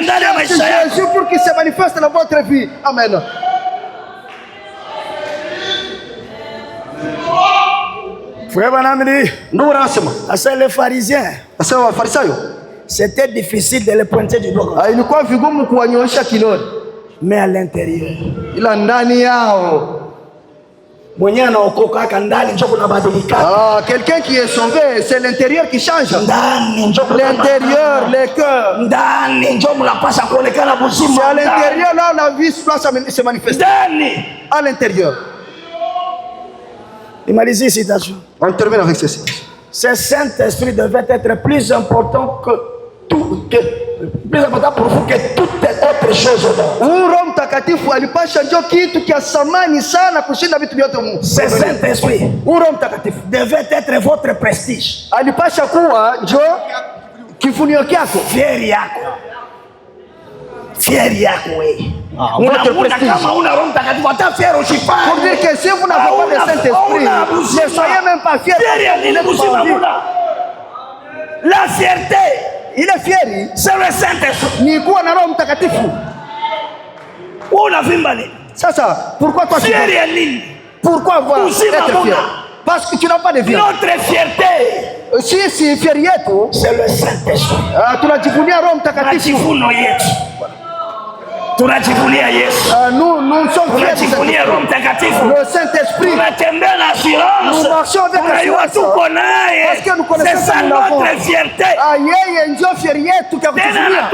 Jésus pour qu'il se manifeste dans votre vie. Amen. Les pharisiens, c'était difficile de les pointer du doigt. Mais à l'intérieur, quelqu'un qui est sauvé, c'est l'intérieur qui change. L'intérieur, le cœur. C'est à l'intérieur là la vie doit se manifester. À l'intérieur. On termine avec ceci. Ce Saint-Esprit devait être plus important que tout, plus important pour vous que toutes les autres choses. Ce Saint-Esprit devait être votre prestige. Fier yako wewe. Kama una Roho Mtakatifu hata fier usipane. Pour dire que si vous n'avez pas le Saint-Esprit, ne soyez même pas fier. La fierté, il est fier. C'est le Saint-Esprit. Ni kuwa na Roho Mtakatifu. Unavimbali. Sasa, pourquoi toi tu fier? Pourquoi avoir être fier? Parce que tu n'as pas de vie. Notre fierté, si fier yetu, c'est le Saint-Esprit. Tunajivunia Roho Mtakatifu. Tunajivunia Yesu. Nous sommes fiers tunajivunia Roho Mtakatifu. Le Saint-Esprit. Tunatembea na assurance. Nous marchons avec assurance. Parce que nous connaissons c'est ça notre fierté. Yeye ndio fier yetu kwa kujivunia.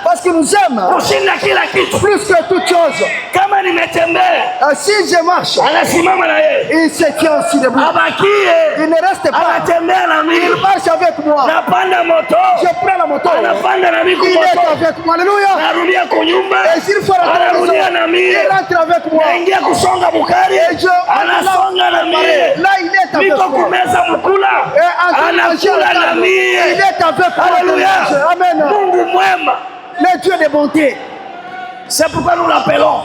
Parce qu'il nous aime. Kushinda kila kitu. Plus que toute chose. Kama nimetembea. Si je marche. Anasimama na yeye. Il se tient aussi debout. Abakie. Il ne reste pas. Anatembea na mimi. Il marche avec moi. Napanda moto. Je prends la moto. Anapanda na mimi kwa moto. Il est avec moi. Alléluia. Narudia kunyumba. Et s'il faut rentrer à la maison, il rentre avec moi. Naingia kusonga bukari. Anasonga na mimi. Là, il est avec moi. Niko kumeza mkula. Anakula na mimi. Il est avec moi. Alléluia. Amen. Mungu mwema. Le Dieu de bonté. C'est pourquoi nous l'appelons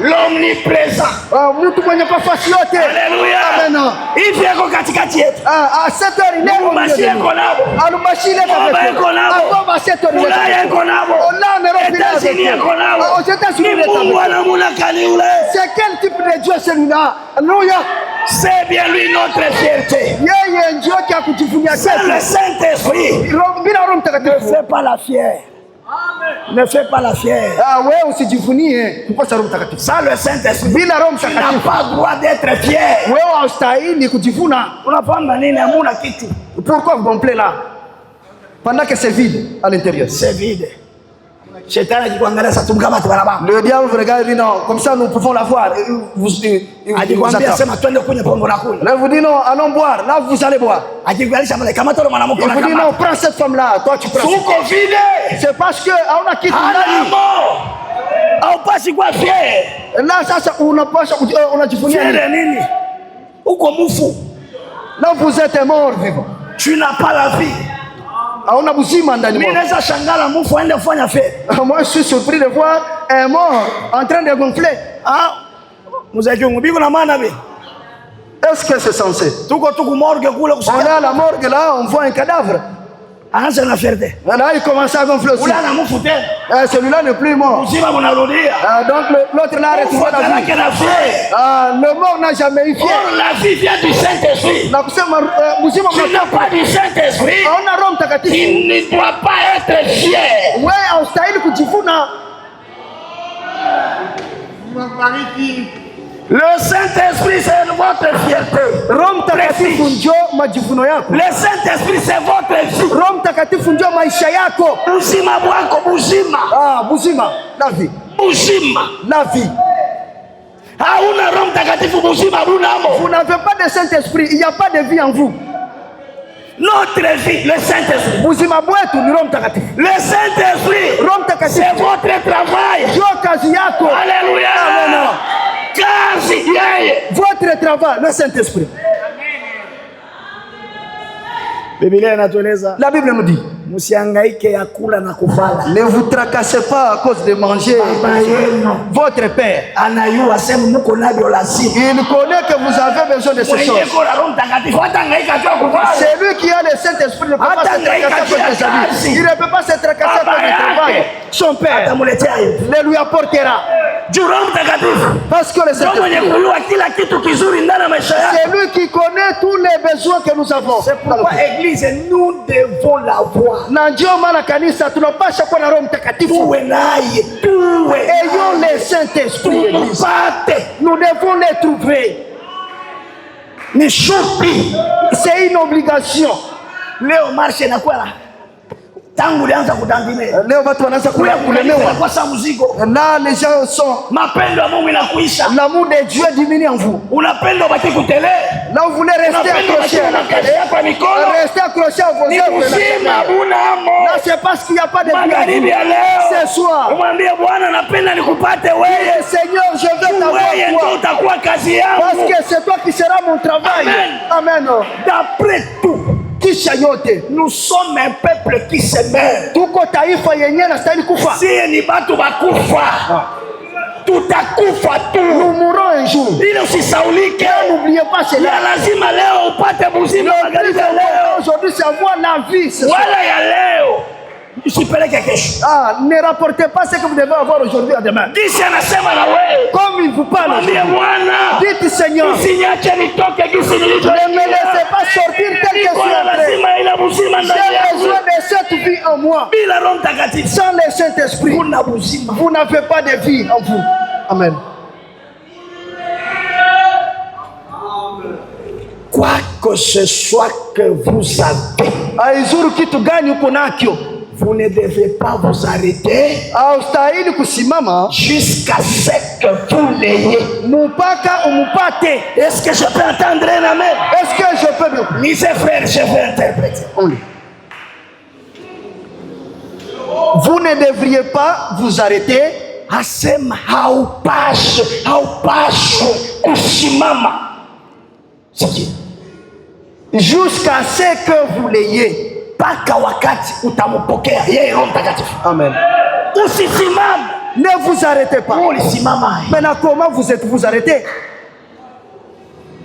l'omniprésent. Alléluia. Amen. Il vient katikati yetu. À 7 heures il est au milieu de nous. Alubashi il est avec nous. À 7 heures il est avec nous. C'est quel type de Dieu? Dieu celui-là. Alléluia. C'est bien lui notre fierté. Yeye ndio kujivunia C'est le Saint-Esprit. Bila Roho Mtakatifu. Ne fais pas la fière. Amen. Ne fais pas la fière. Ah wewe usijivunie kukosa Roho Mtakatifu. Ça le Saint-Esprit. Bila Roho Tu Mtakatifu. n'as pas droit d'être fier. Wewe haustahili kujivuna. Unafahamu nini? Hamuna kitu. Pourquoi vous gonflez là? Pendant que c'est vide à l'intérieur. C'est vide. Shetani akikuangalia sasa tumkamate barabara. Le diable vous regarde dit non, comme ça nous pouvons la voir. Akikwambia sema twende kwenye pombe la kula. Là vous dit non, allons boire. Là vous allez boire. Akikualisha mwana kamata yule mwanamke Il vous dit non, prends cette femme là, toi tu prends. Uko vide. C'est parce que hauna kitu ndani. Haupasi kuwa fier. Là sasa unapaswa unajivunia fier nini? Uko mufu. Là vous êtes mort vivant. Tu n'as pas la vie. Hauna buzima ndani mwako. Mimi naweza shangala mufu aende kufanya fier. Moi je suis surpris de voir un mort en train de gonfler. Ah, mzee biko na maana be. Est-ce que c'est censé? Tuko morgue kule kusema. On est à la morgue là, on voit un cadavre. Ah, c'est la fierté. Là il commence à gonfler aussi. Celui-là n'est plus mort. Donc l'autre là a retrouvé la vie. Le mort n'a jamais eu fier. La vie vient du Saint-Esprit. Tu n'as pas du Saint-Esprit. Il ne doit pas être fier. Ouais, on style kujivuna. Le Saint-Esprit c'est votre fierté. Roho Mtakatifu ndio majivuno yako. Le Saint-Esprit c'est votre vie. Roho Mtakatifu ndio maisha yako. Buzima bwako buzima. Ah, buzima, la vie. Buzima, la vie. Hauna Roho Mtakatifu buzima bunamo. Vous n'avez pas de Saint-Esprit, il n'y a pas de vie en vous. Notre vie, le Saint-Esprit. Buzima bwetu ni Roho Mtakatifu. Le Saint-Esprit, Roho Mtakatifu c'est votre travail. Ndio kazi yako. Alléluia. Amen. Kazi yeye. Votre travail, le Saint-Esprit. Biblia inatueleza. La Bible nous dit. Msihangaike ya kula na kuvala. Ne vous tracassez pas à cause de manger. Votre père anayua sema mko navyo lazima. Il connaît que vous avez besoin de ces choses. C'est lui qui a le Saint-Esprit, ne peut pas se tracasser à cause de sa vie. Il ne peut pas se tracasser à cause du travail. Son père le lui apportera. Parce que le Saint-Esprit, c'est lui qui connaît tous les besoins que nous avons. C'est pourquoi l'église, nous devons l'avoir. Na ndio maana kanisa tunapasha kuwa na Roho Mtakatifu. Tuwe naye, tuwe. Ayons le Saint-Esprit. Nous devons les trouver. Ni shuti. C'est une obligation. Leo marche na kwala. Tangu lianza kutandime. Leo watu wanaanza kulemewa. Kwa sababu mzigo. Là les gens sont. Mapendo ya Mungu inakuisha. L'amour de Dieu diminue en vous. Unapenda baki kutele. Là vous voulez rester accroché. Rester accroché à vos œuvres. Là c'est parce qu'il n'y a pas de vie. Ce soir. Umwambie Bwana napenda nikupate wewe. Seigneur, je veux t'avoir toi. Parce que c'est toi qui seras mon travail. Amen. D'après tout. Nous sommes un peuple qui se meurt. Si ni batu bakufa. Tutakufa tu. Nous mourrons un jour. N'oubliez pas cela. Lazima leo upate buzima magharibi ya leo. Aujourd'hui c'est avoir la vie. Wala ya leo. Ah, ne rapportez pas ce que vous devez avoir aujourd'hui à demain. Comme il vous parle, dites Seigneur, ne me laissez pas sortir tel que je suis entré. J'ai besoin de cette vie en moi. Sans le Saint-Esprit, vous n'avez pas de vie en vous. Amen. Quoi que ce soit que vous avez, vous ne devez pas vous arrêter jusqu'à ce que vous l'ayez. Est-ce que je peux entendre un amen? Est-ce que je peux bien? Lisez frère, je vais interpréter. Vous ne devriez pas vous arrêter. Asema haupaswi kusimama jusqu'à ce que vous l'ayez. Paka wakati utamupokea yeye Roho Mtakatifu. Amen. Usisimame. Ne vous arrêtez pas. Ulisimama. Maintenant comment vous êtes vous arrêtez?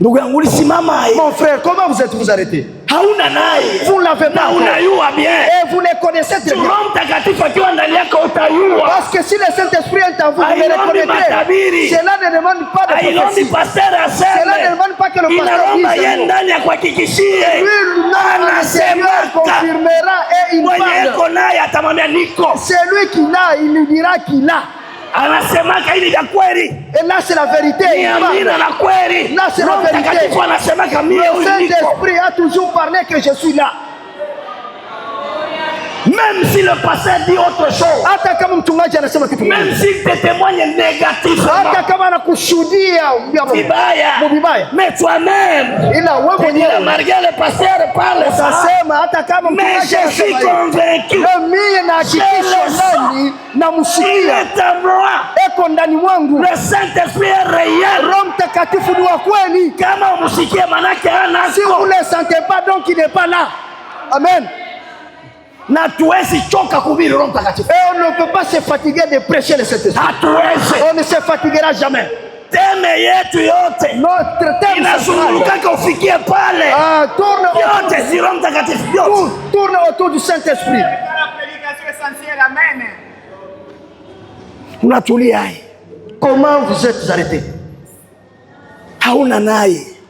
Ndugu yangu ulisimama. Mon frère, comment vous êtes vous arrêtez? hauna naye, vous ne l'avez pas. unayua bien, et vous le connaissez très bien. Roho Mtakatifu akiwa ndani yako utayua. Parce que si le Saint-Esprit est en vous, vous le reconnaîtrez. Cela ne demande pas de prophétie. Cela ne demande pas que le pasteur dise. Lui, confirmera et il parle. C'est lui qui l'a, il lui dira qu'il l'a. Et là c'est la vérité. Là c'est la vérité. Le Saint-Esprit a toujours parlé que je suis là. Même si le pasteur dit autre chose, même s'il te témoigne négativement, mais toi-même, il a marqué le pasteur parle ça, mais je suis convaincu, il est à moi, le Saint-Esprit est réel. Si vous ne le sentez pas, donc il n'est pas là. Amen. Et on ne peut pas se fatiguer de prêcher le Saint-Esprit. On ne se fatiguera jamais. Notre thème tourne autour du Saint-Esprit. Comment vous êtes arrêtés?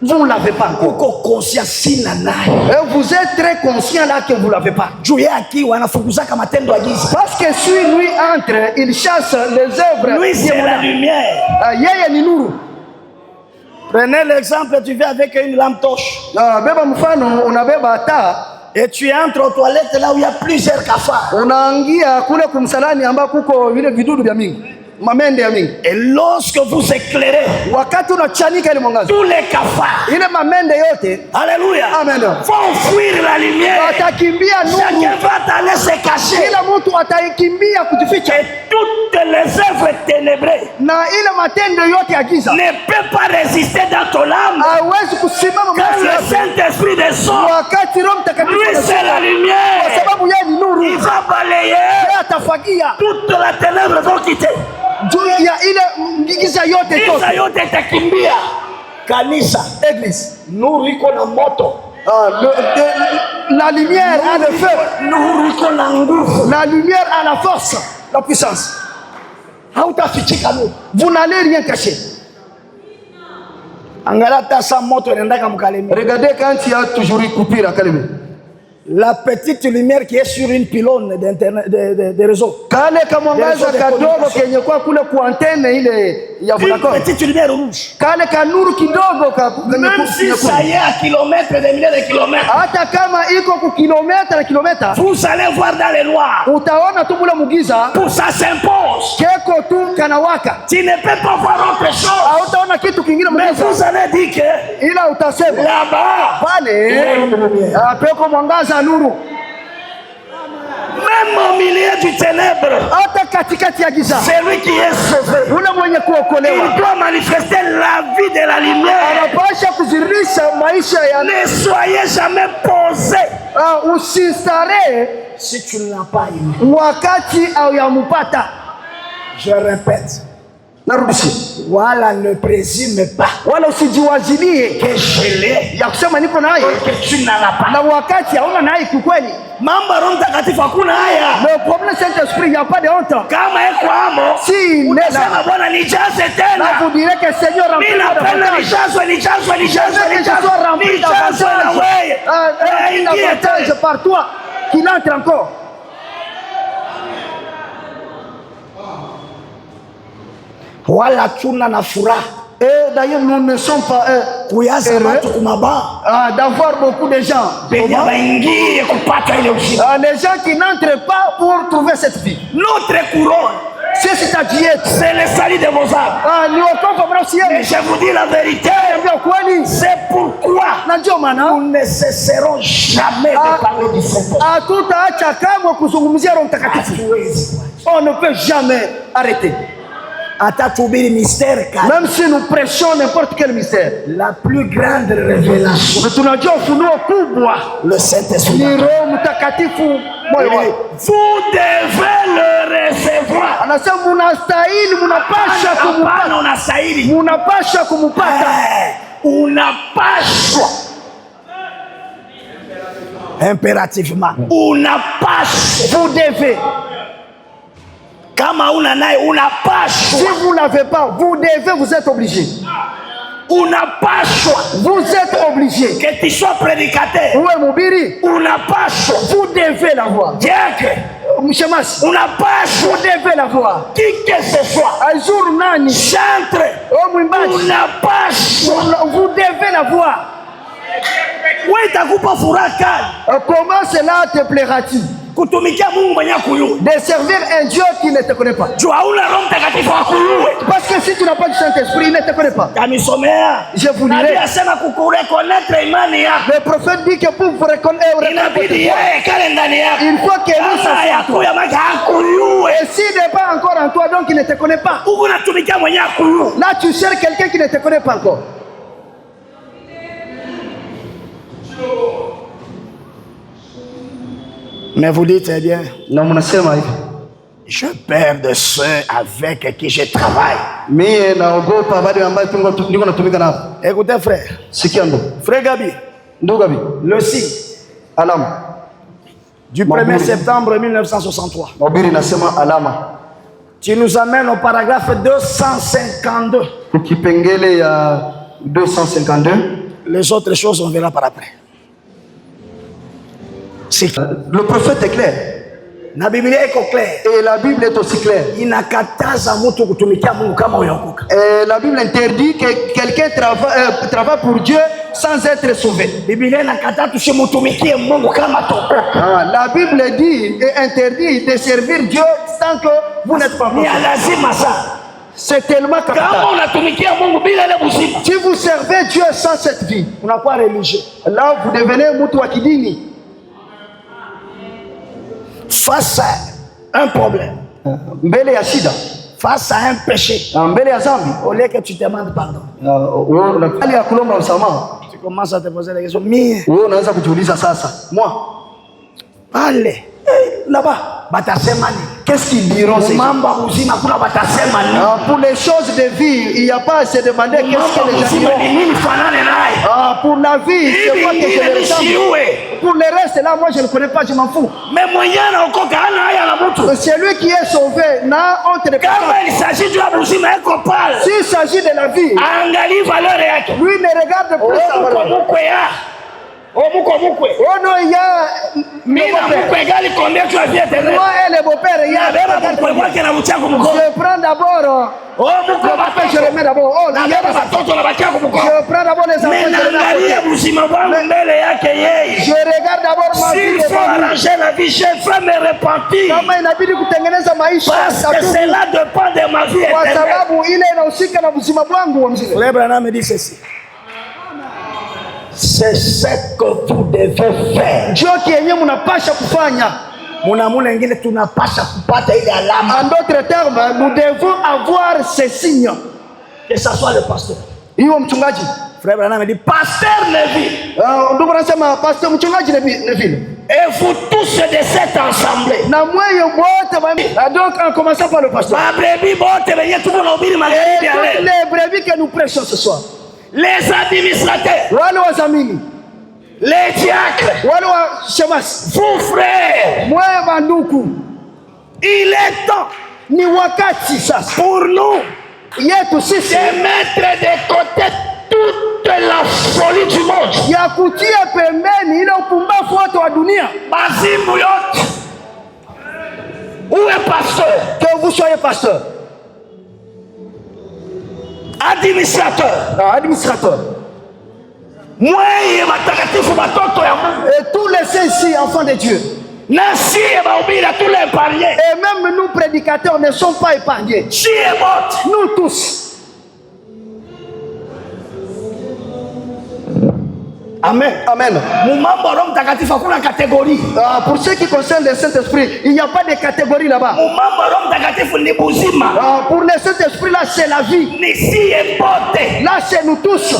Vous ne l'avez pas encore. Et vous êtes très conscient là que vous ne l'avez pas. Parce que si lui entre, il chasse les œuvres. Lui, c'est la lumière. Prenez l'exemple, tu viens avec une lampe torche. Et tu entres aux toilettes là où il y a plusieurs cafards. Et lorsque vous éclairez tous les cafards, alléluia, vont fuir la lumière. Chacun va aller se cacher. Et toutes les œuvres ténébrées ne peuvent pas résister dans ton âme. Quand le Saint-Esprit descend, lui c'est la lumière. Il va balayer. Toute la ténèbre vont quitter. Kanisa, église, nuru iko na moto. La lumière a le feu. Nuru iko na nguvu. La lumière a la force, la puissance. Vous n'allez rien cacher. Regardez quand il y a toujours une coupure à Kalemi. La petite lumière qui est sur une pylône de réseau. Une petite lumière rouge. Même si ça y est à kilomètres, des milliers de kilomètres, vous allez voir dans les noirs. Pour ça s'impose. Tu ne peux pas voir autre chose. Mais vous allez dire que là-bas, même au milieu du ténèbre, c'est lui qui est sauvé. Il doit manifester la vie de la lumière. Ne soyez jamais posé. Si tu ne l'as pas aimé. Je répète. Voilà, ne présume pas que je l'ai, que tu n'en as pas. Le problème Saint-Esprit, il n'y a pas de honte. Si il est là, vous direz que Seigneur remplit davantage par toi qu'il entre encore. Et d'ailleurs, nous ne sommes pas heureux d'avoir beaucoup de gens. Les gens qui n'entrent pas pour trouver cette vie. Notre couronne, c'est ta diète. C'est le salut de vos âmes. Mais je vous dis la vérité. C'est pourquoi nous ne cesserons jamais de parler du Saint-Esprit. On ne peut jamais arrêter. Même si nous prêchons n'importe quel mystère, la plus grande révélation, le Saint-Esprit, vous devez le recevoir. Impérativement. Unapaswa. Vous devez. Kama una naye unapaswa. Si vous l'avez pas, vous devez, vous êtes obligé. Unapaswa. Vous êtes obligé. Que tu sois prédicateur. Ouais, Mobiri. Unapaswa. Vous devez l'avoir. Diacre. Mchemas. Unapaswa. Vous devez l'avoir. Qui que ce soit. Ajour nani. Chantre. Oh, Mwimbaji. Unapaswa. Vous devez l'avoir. Oui, takupa furaha. Comment cela te plaira-t-il? Kutumikia Mungu mwenye kuyua. De servir un Dieu qui ne te connaît pas. Jua hauna Roho Mtakatifu akuyue. Parce que si tu n'as pas du Saint-Esprit, il ne te connaît pas. Kamisomea. Je vous dirai. Nabii asema kukureconnaître imani yako. Le prophète dit que pour vous reconnaître, Inabidi yeye kale ndani yako. il faut que nous sachions toi. Yakuya maka akuyue. Et s'il n'est pas encore en toi, donc il ne te connaît pas. Uko natumikia mwenye akuyue. Là, tu cherches quelqu'un qui ne te connaît pas encore. Mais vous dites très bien. Non, mon asema hivi. Je perds de ceux avec qui je travaille. Mimi naogopa wale ambao niko natumika nao. Écoutez frère. Sikia ndo. Frère Gabi. Ndo Gabi. Le signe Alama. Du 1er septembre 1963. Mobiri nasema alama. Tu nous amènes au paragraphe 252. Kipengele ya 252. Les autres choses on verra par après. Le prophète est clair. Na Biblia iko clair. Et la Bible est aussi claire. Inakataza mtu kutumikia Mungu kama uyaokoka. La Bible interdit que quelqu'un travaille pour Dieu sans être sauvé. Biblia inakataa tusimtumikie Mungu kama tokoka. La Bible dit et interdit de servir Dieu tant que vous n'êtes pas mort. Ni lazima ça. C'est tellement capital. Kama unatumikia Mungu bila ile uzima. Si vous servez Dieu sans cette vie, unakuwa religieux. Là vous devenez mtu wa kidini. Face à un problème, mbele ya shida, face à un péché, mbele ya dhambi, au lieu que tu demandes pardon, unakali ya kulomba msamaha, tu commences à te poser la question, mie wewe unaanza kujiuliza sasa, moi pale là-bas batasema nini? Qu'est-ce qu'ils diront ces mambo mzima kuna batasema nini? Pour les choses de vie, il n'y a pas à se demander qu'est-ce que les gens diront. Nini fanane naye? Pour la vie, c'est quoi que je le ressemble. Pour le reste, là, moi, je ne connais pas, je m'en fous. Mais moyen okoka ana haya na mtu. Celui qui est sauvé n'a honte de personne. Kama il s'agit de mzima eko pale. S'il s'agit de la vie, angalie valeur yake. Lui ne regarde plus sa valeur. Oh non, il y a moi et le beau-père, il y a je prends d'abord je remets d'abord je prends d'abord les enfants, je regarde d'abord ma vie. S'il faut arranger la vie, je vais me repentir kama inabidi kutengeneza maisha parce que cela dépend de ma vie kwa sababu ile inahusika na uzima wangu wa mzima. Frère Branham me dit ceci. C'est ce que vous devez faire. Ndio kienye mnapasha kufanya. Muna ingine tunapasha kupata ile alama. En d'autres termes, nous devons avoir ces signes. Que ça soit le pasteur. Hiyo mchungaji. Frère Branham me dit pasteur Neville. Ndio nasema pasteur mchungaji Neville. Et vous tous de cette assemblée. Na mweyo wote donc en commençant par le pasteur. Ma brebis bote venye tu na ubiri magharibi ya leo. Les brebis que nous prêchons ce soir. Les administrateurs, wale wazamini, les diacres, wale wa shemasi, vous frères, mwe banduku, il est temps, ni wakati sasa pour nous yetu sisi de mettre de côté toute la folie du monde, ya kutia pembeni ile upumbavu wote wa dunia. Bazimbu yote. Où est pasteur? Que vous soyez pasteur, administrateur, moi et matakatifu batoto ya Mungu, et tous les saints ici, enfants de Dieu, nasi et baubira tous les épargnés, et même nous prédicateurs ne sommes pas épargnés. Nous tous. Amen. Amen. Mumambo Roho Mtakatifu hakuna catégorie. Pour ce qui concerne le Saint-Esprit, il n'y a pas de catégorie là-bas. Mumambo Roho Mtakatifu ni buzima. Pour le Saint-Esprit là, c'est la vie. Ni si epote. Là, c'est nous tous.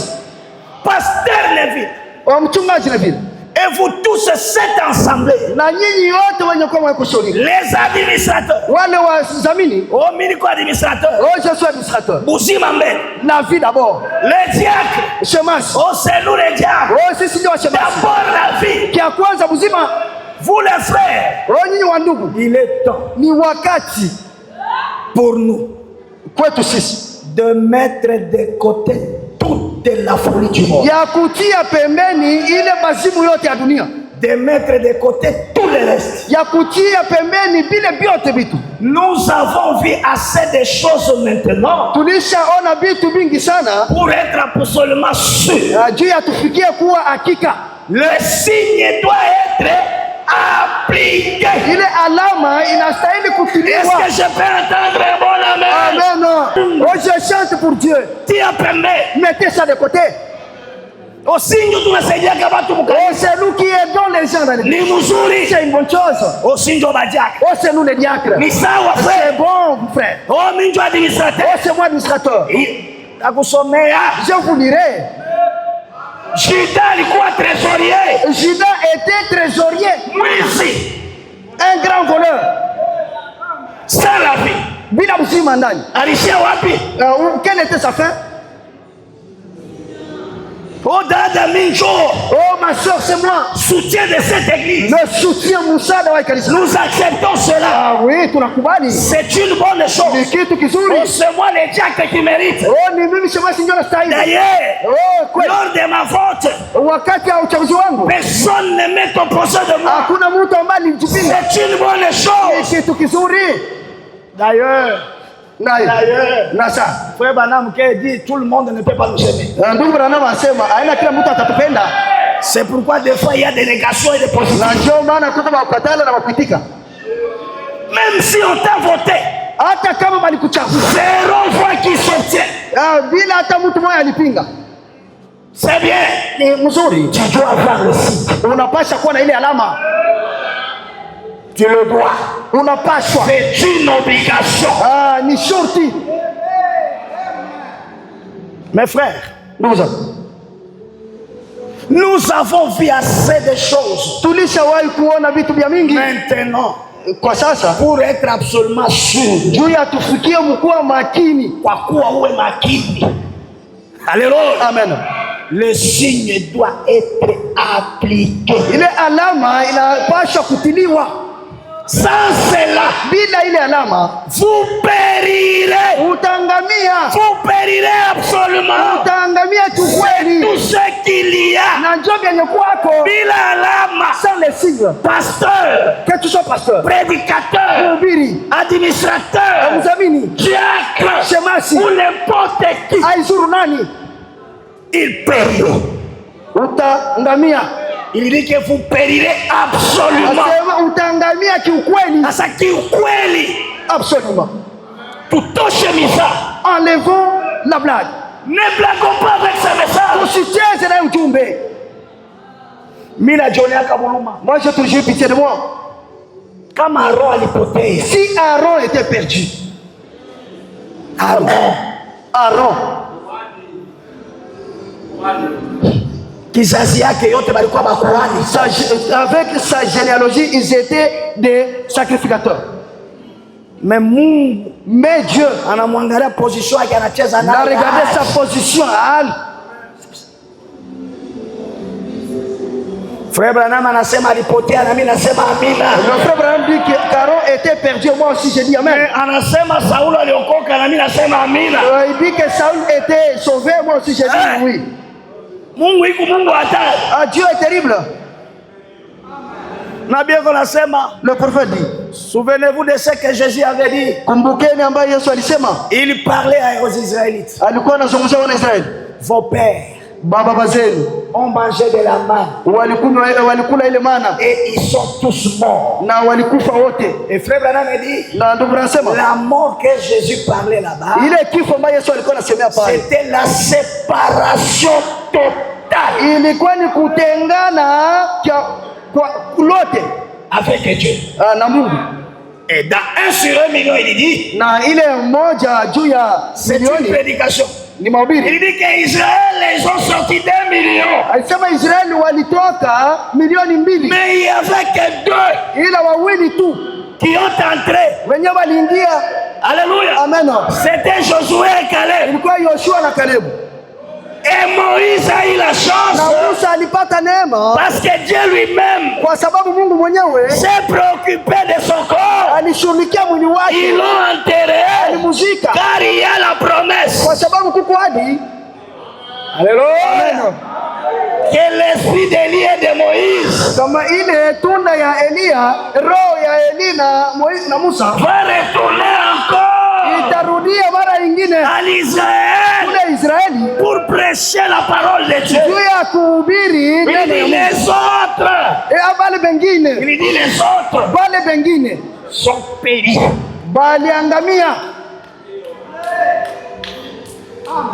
Pasteur Neville. Mchungaji Neville. Et vous tous êtes ensemble. Na nyinyi wote wenye kwa mwakusudi. Les administrateurs. Wale wazamini. Oh, mimi kwa administrateur. Oh, je suis administrateur. Buzima mbele. La vie d'abord. Les diacres. Shemasi. Oh, c'est nous les diacres. Oh, sisi ndio shemasi. D'abord la vie. Kia kwanza buzima. Vous les frères. Oh, nyinyi wa ndugu. Il est temps. Ni wakati. Pour nous. Kwetu sisi. De mettre de côté toute la folie du monde. Ya kutia pembeni ile mazimu yote ya dunia. De mettre de côté tout le reste. Ya kutia pembeni bile biote bitu. Nous avons vu assez de choses maintenant. Tulishaona vitu vingi sana. Pour être absolument sûr. Juu ya tufikie kuwa hakika. Le signe doit être appliqué. Ile alama inastahili kutiliwa. Est-ce que je peux entendre un bon amen? Amen. Oh, je chante pour Dieu. Tia pembe. Mettez ça de côté. Oh, signe tunasaidia kama tumka. Oh, c'est nous qui aidons les gens dans les. Ni mzuri. C'est une bonne chose. Oh, sinjo badiaka. Oh, c'est nous les diacres. Ni sawa frère. C'est bon, frère. Oh, minjo administrateur. Oh, c'est moi administrateur. Akusomea. Je vous lirai. Judas alikuwa trésorier. Judas était trésorier. Mwizi. Un grand voleur. Salafi. Bila mzima ndani. Alishia wapi? Quelle était sa fin? Oh, dada minjo. Oh, ma soeur, c'est moi. Soutien de cette église. Le soutien msaada wa kanisa. Nous acceptons cela. Ah oui, tunakubali. C'est une bonne chose. Ni kitu kizuri. Oh, c'est moi le diacre qui mérite. Oh, ni mimi shemasi ndio nastahili. D'ailleurs, Oh, kweli. lors de ma vote, Wakati wa uchaguzi wangu personne ne m'est opposé de moi. hakuna mtu ambaye alijipinga. C'est une bonne Ni chose. kitu kizuri. D'ailleurs, Nasa. frère Branham qui dit tout le monde ne peut pas nous aimer. Ndugu Branham anasema haina kila mtu atatupenda. C'est pourquoi des fois il y a des négations et des positions. Na ndio maana kuko wakatala na wakuitika. Même si on t'a voté, Hata kama balikuchagua. zéro voix qui s'obtient. Bila hata mtu mmoja alipinga. C'est bien. Ni mzuri. Tu dois avoir le signe. Unapasha kuwa na ile alama. Tu le dois. Unapashwa. C'est une obligation. Ni shorti. Mes frères, Ndugu zangu, nous avons vu assez de choses. tulishawahi kuona vitu vya mingi. Maintenant, Kwa sasa pour être absolument sûr, juu ya tufikie mkuwa makini. kwa kuwa uwe makini. Alléluia. Amen. Le signe doit être appliqué. Ile alama inapaswa kutiliwa. Sans cela, Bila ile alama vous périrez. utangamia. Vous périrez absolument. Utangamia kiukweli. Tout ce qu'il y a. Na njoo vyenye kwako Bila alama. sans les signes. Pasteur, Que tu sois pasteur, prédicateur, mhubiri, administrateur, mzamini, diacre, shemasi, ou n'importe qui, aizuru nani, il périt. utangamia. Il dit que vous périrez absolument. Asema utangamia kiukweli. Sasa kiukweli, Absolument. tutoshe misa. Enlevons la blague. Ne blaguons pas avec ce message. Tusicheze na ujumbe. Mimi najionea kabuluma. Moi j'ai toujours pitié de moi. Kama Aaron alipotea. Si Aaron était perdu. Aaron. Kizazi yake yote balikuwa bakuhani. Avec sa généalogie, ils étaient des sacrificateurs. Mais Mungu, Mais Dieu anamwangalia position yake, anacheza a naye. regardé sa position à Al. Frère Branham anasema alipotea, na mimi nasema amina. Le frère Branham dit que Aaron était perdu. Moi aussi j'ai dit amen. Anasema Saulo aliokoka, na mimi nasema amina. Il dit que Saül était sauvé. Moi aussi j'ai dit oui. Mungu iko Mungu hatari. Dieu est terrible. Nabii anasema, Le prophète dit, souvenez-vous de ce que Jésus avait dit. kumbukeni ambaye Yesu alisema. Il parlait aux Israélites. Alikuwa anazungumzia wana Israeli. Vos pères, Baba zenu ont mangé de la manne. walikula ile mana Et ils sont tous morts. na walikufa wote. Et frère Branham a dit, Na ndugu anasema la mort que Jésus parlait là-bas, ile kifo ambayo Yesu alikuwa anasemea pale c'était la séparation totale ilikuwa ni kutengana kwa lote avec Dieu. na Mungu. Et dans 1 sur 1 million, il dit, na ile moja juu ya c'est une milioni prédication. ni mahubiri. Il dit qu'Israël, ils ont sorti d'1 million. Alisema Israeli walitoka milioni 2, Mais il y avait que 2 ila wawili tu qui ont entré. wenyewe waliingia. Alléluia. Amen. C'était Josué et Caleb. Ilikuwa Yoshua na Kalebu. Et Moïse a eu la Na chance Musa alipata neema parce que Dieu lui-même kwa sababu Mungu mwenyewe s'est préoccupé de son corps. alishughulikia mwili Ils wake, l'ont enterré alimuzika car il y a la promesse. kwa sababu kuko hadi Alléluia. Que l'esprit d'Élie et de Moïse kama ile tunda ya Elia, roho ya Eli na Moizi na Musa va retourner encore itarudia mara nyingine à l'Israël kule Israeli pour prêcher la parole de Dieu. juu ya kuhubiri Il neno ya dit Mungu. les autres. Bale bengine, Il dit les autres bale bengine sont péris. baliangamia.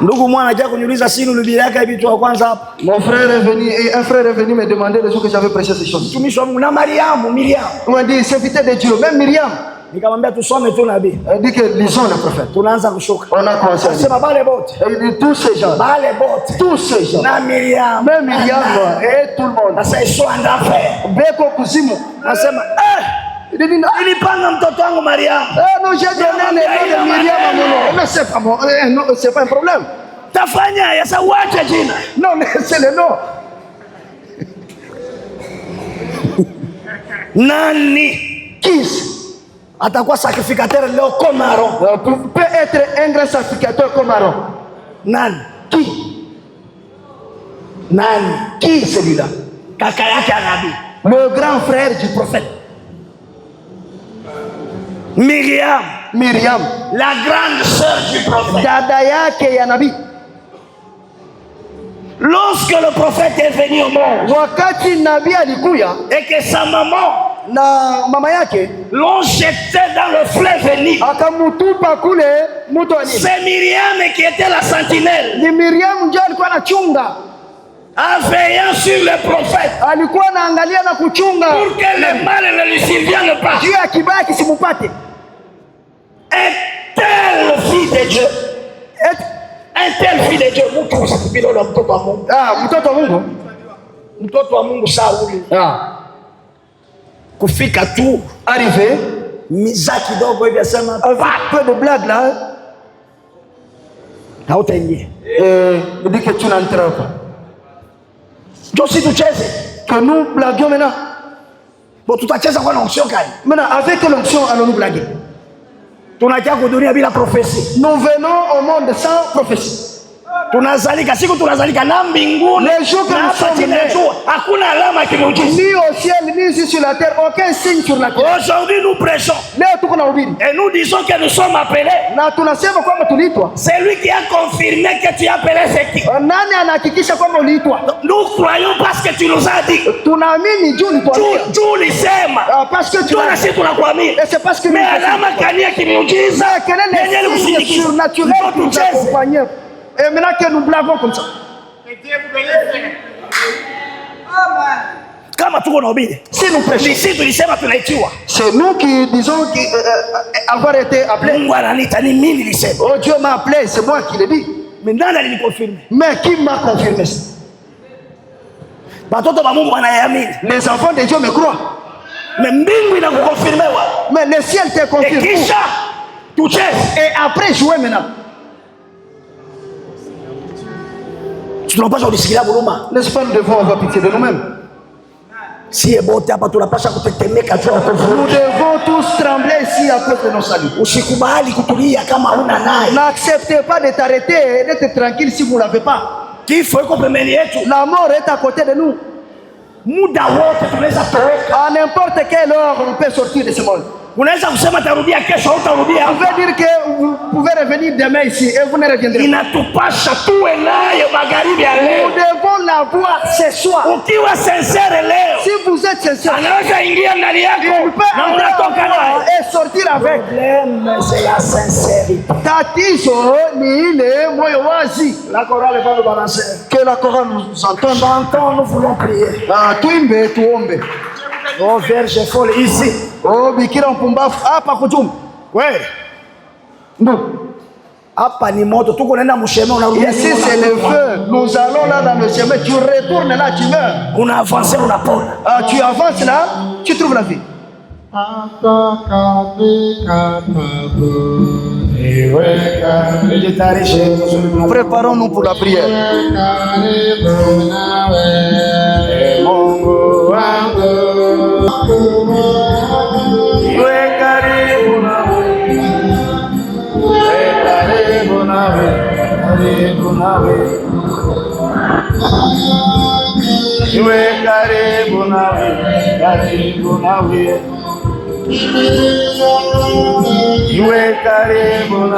Ndugu mwana aja kuniuliza sini ulibiri yake vitu wa kwanza hapa. Mon frère est venu et un frère est venu me demander le jour que j'avais prêché ces choses. Mtumishi wa Mungu na Miriam. On m'a dit serviteur de Dieu, même Myriam. Nikamwambia tusome tu nabii. Elle dit que lisons le prophète. Tunaanza kushuka. On a commencé à lire. Sema bale bote. Il dit tous ces gens. Bale bote. Tous ces gens. Na Miriam. Même Myriam et tout le monde. Sasa iso andafe. Beko kuzimu. Nasema Il dit non. nilipanga mtoto wangu Mariam. Non, j'ai donné le nom de Myriam à mon nom. Mais c'est pas bon. Non, c'est pas un problème. Tafanya ya sawacha jina. Non, mais c'est le nom. Nani Qui atakuwa sacrificateur leo comme Aaron? peut être un grand sacrificateur comme Aaron? Nani? Qui? Nani? Qui celui-là? Kaka yake anabii. Le grand frère du prophète. Myriam, Myriam. la grande sœur du prophète. Dada yake ya nabii. Lorsque le prophète est venu au monde Wakati nabii alikuya et que sa maman na mama yake l'ont jeté dans le fleuve Nil, akamutupa kule mto wa Nili. c'est Myriam qui était la sentinelle, Ni Myriam ndio alikuwa anachunga, en veillant sur le prophète alikuwa anaangalia na kuchunga pour que le mal ne lui survienne pas. juu ya kibaya kisimupate. Un tel fils de Dieu, un tel fils de Dieu, mtu usipilo la mtoto wa Mungu. Mtoto wa Mungu. Mtoto wa Mungu Sauli kufika tu Arrivé miza kidogo hivi asema avec peu de blague là, hautaingia. il dit que tu n'entres pas. Ndio si tucheze. Que nous blaguions maintenant. Bon, tutacheza kwa onction kali. Maintenant, avec l'onction, allons-nous blaguer. Tunakia kudunia bila prophétie. Nous venons au monde sans prophétie. Tunazalika siku tunazalika na mbinguni. Les jours que nous sommes nés, hakuna alama ya kimuujiza. ni au ciel ni ici sur la terre, aucun signe sur la terre. Aujourd'hui nous prêchons. Leo tuko na ubiri. Et nous disons que nous sommes appelés. Na tunasema kwamba tuliitwa. C'est lui qui a confirmé que tu es appelé, c'est qui? Nani anahakikisha kwamba uliitwa? Nous croyons parce que tu nous as dit. Tunaamini juu ulituambia. Juu ulisema. Parce que tu Juu na sisi tunakuamini. Et c'est parce que mais alama gani ya kimuujiza? Quel est le signe surnaturel qui nous accompagne? Et maintenant que nous blaguons comme ça. Kama tuko na ubiri. Si nous prêchons. Sisi tulisema tunaitiwa. C'est nous qui disons avoir été appelés. Mungu ananiita ni mimi nilisema. Oh, Dieu m'a appelé, c'est moi qui l'ai dit. Mais nani alinikonfirme? Mais qui m'a confirmé ça? Batoto ba Mungu wanayamini. Les enfants de Dieu me croient. Mais mbingu inakukonfirme wa. Mais le ciel te confirme. Et kisha tucheze. Et après jouer maintenant. Tunapaswa kusikia huruma. N'est-ce pas, nous devons avoir pitié de nous-mêmes. Si ebote hapa tunapaswa kutetemeka tu hapo. Nous devons tous trembler ici à cause de nos saluts. Usikubali kutulia kama huna naye. N'acceptez pas de t'arrêter, d'être tranquille si vous ne l'avez pas. Kifo iko pembeni yetu. La mort est à côté de nous. Muda wote tunaweza toroka. À n'importe quelle heure, on peut sortir de ce monde. Unaweza kusema tarudia kesho au tarudia. Vous pouvez dire que vous pouvez revenir demain ici et vous ne reviendrez pas. Inatupasha tuwe nayo magharibi ya leo. Nous devons l'avoir ce soir. Ukiwa sincere leo. Si vous êtes sincère, anaweza ingia ndani yako il peut na unatoka nayo. et sortir avec. Problème c'est la sincérité. Tatizo ni ile moyo wazi. La chorale va nous balancer. Que la chorale nous entende. Chantons, nous voulons prier. Tuimbe tuombe. Oh Vierge folle ici. Oh bikira mpumbavu hapa kuchuma. Ouais. Non. Hapa ni moto, tuko naenda msheme unarudi. Ici c'est le feu. Nous allons là dans le chemin, tu retournes là, tu meurs. On a avancé, on a peur. Ah, tu avances là, tu trouves la vie. Préparons-nous pour la prière. Iwe karibu na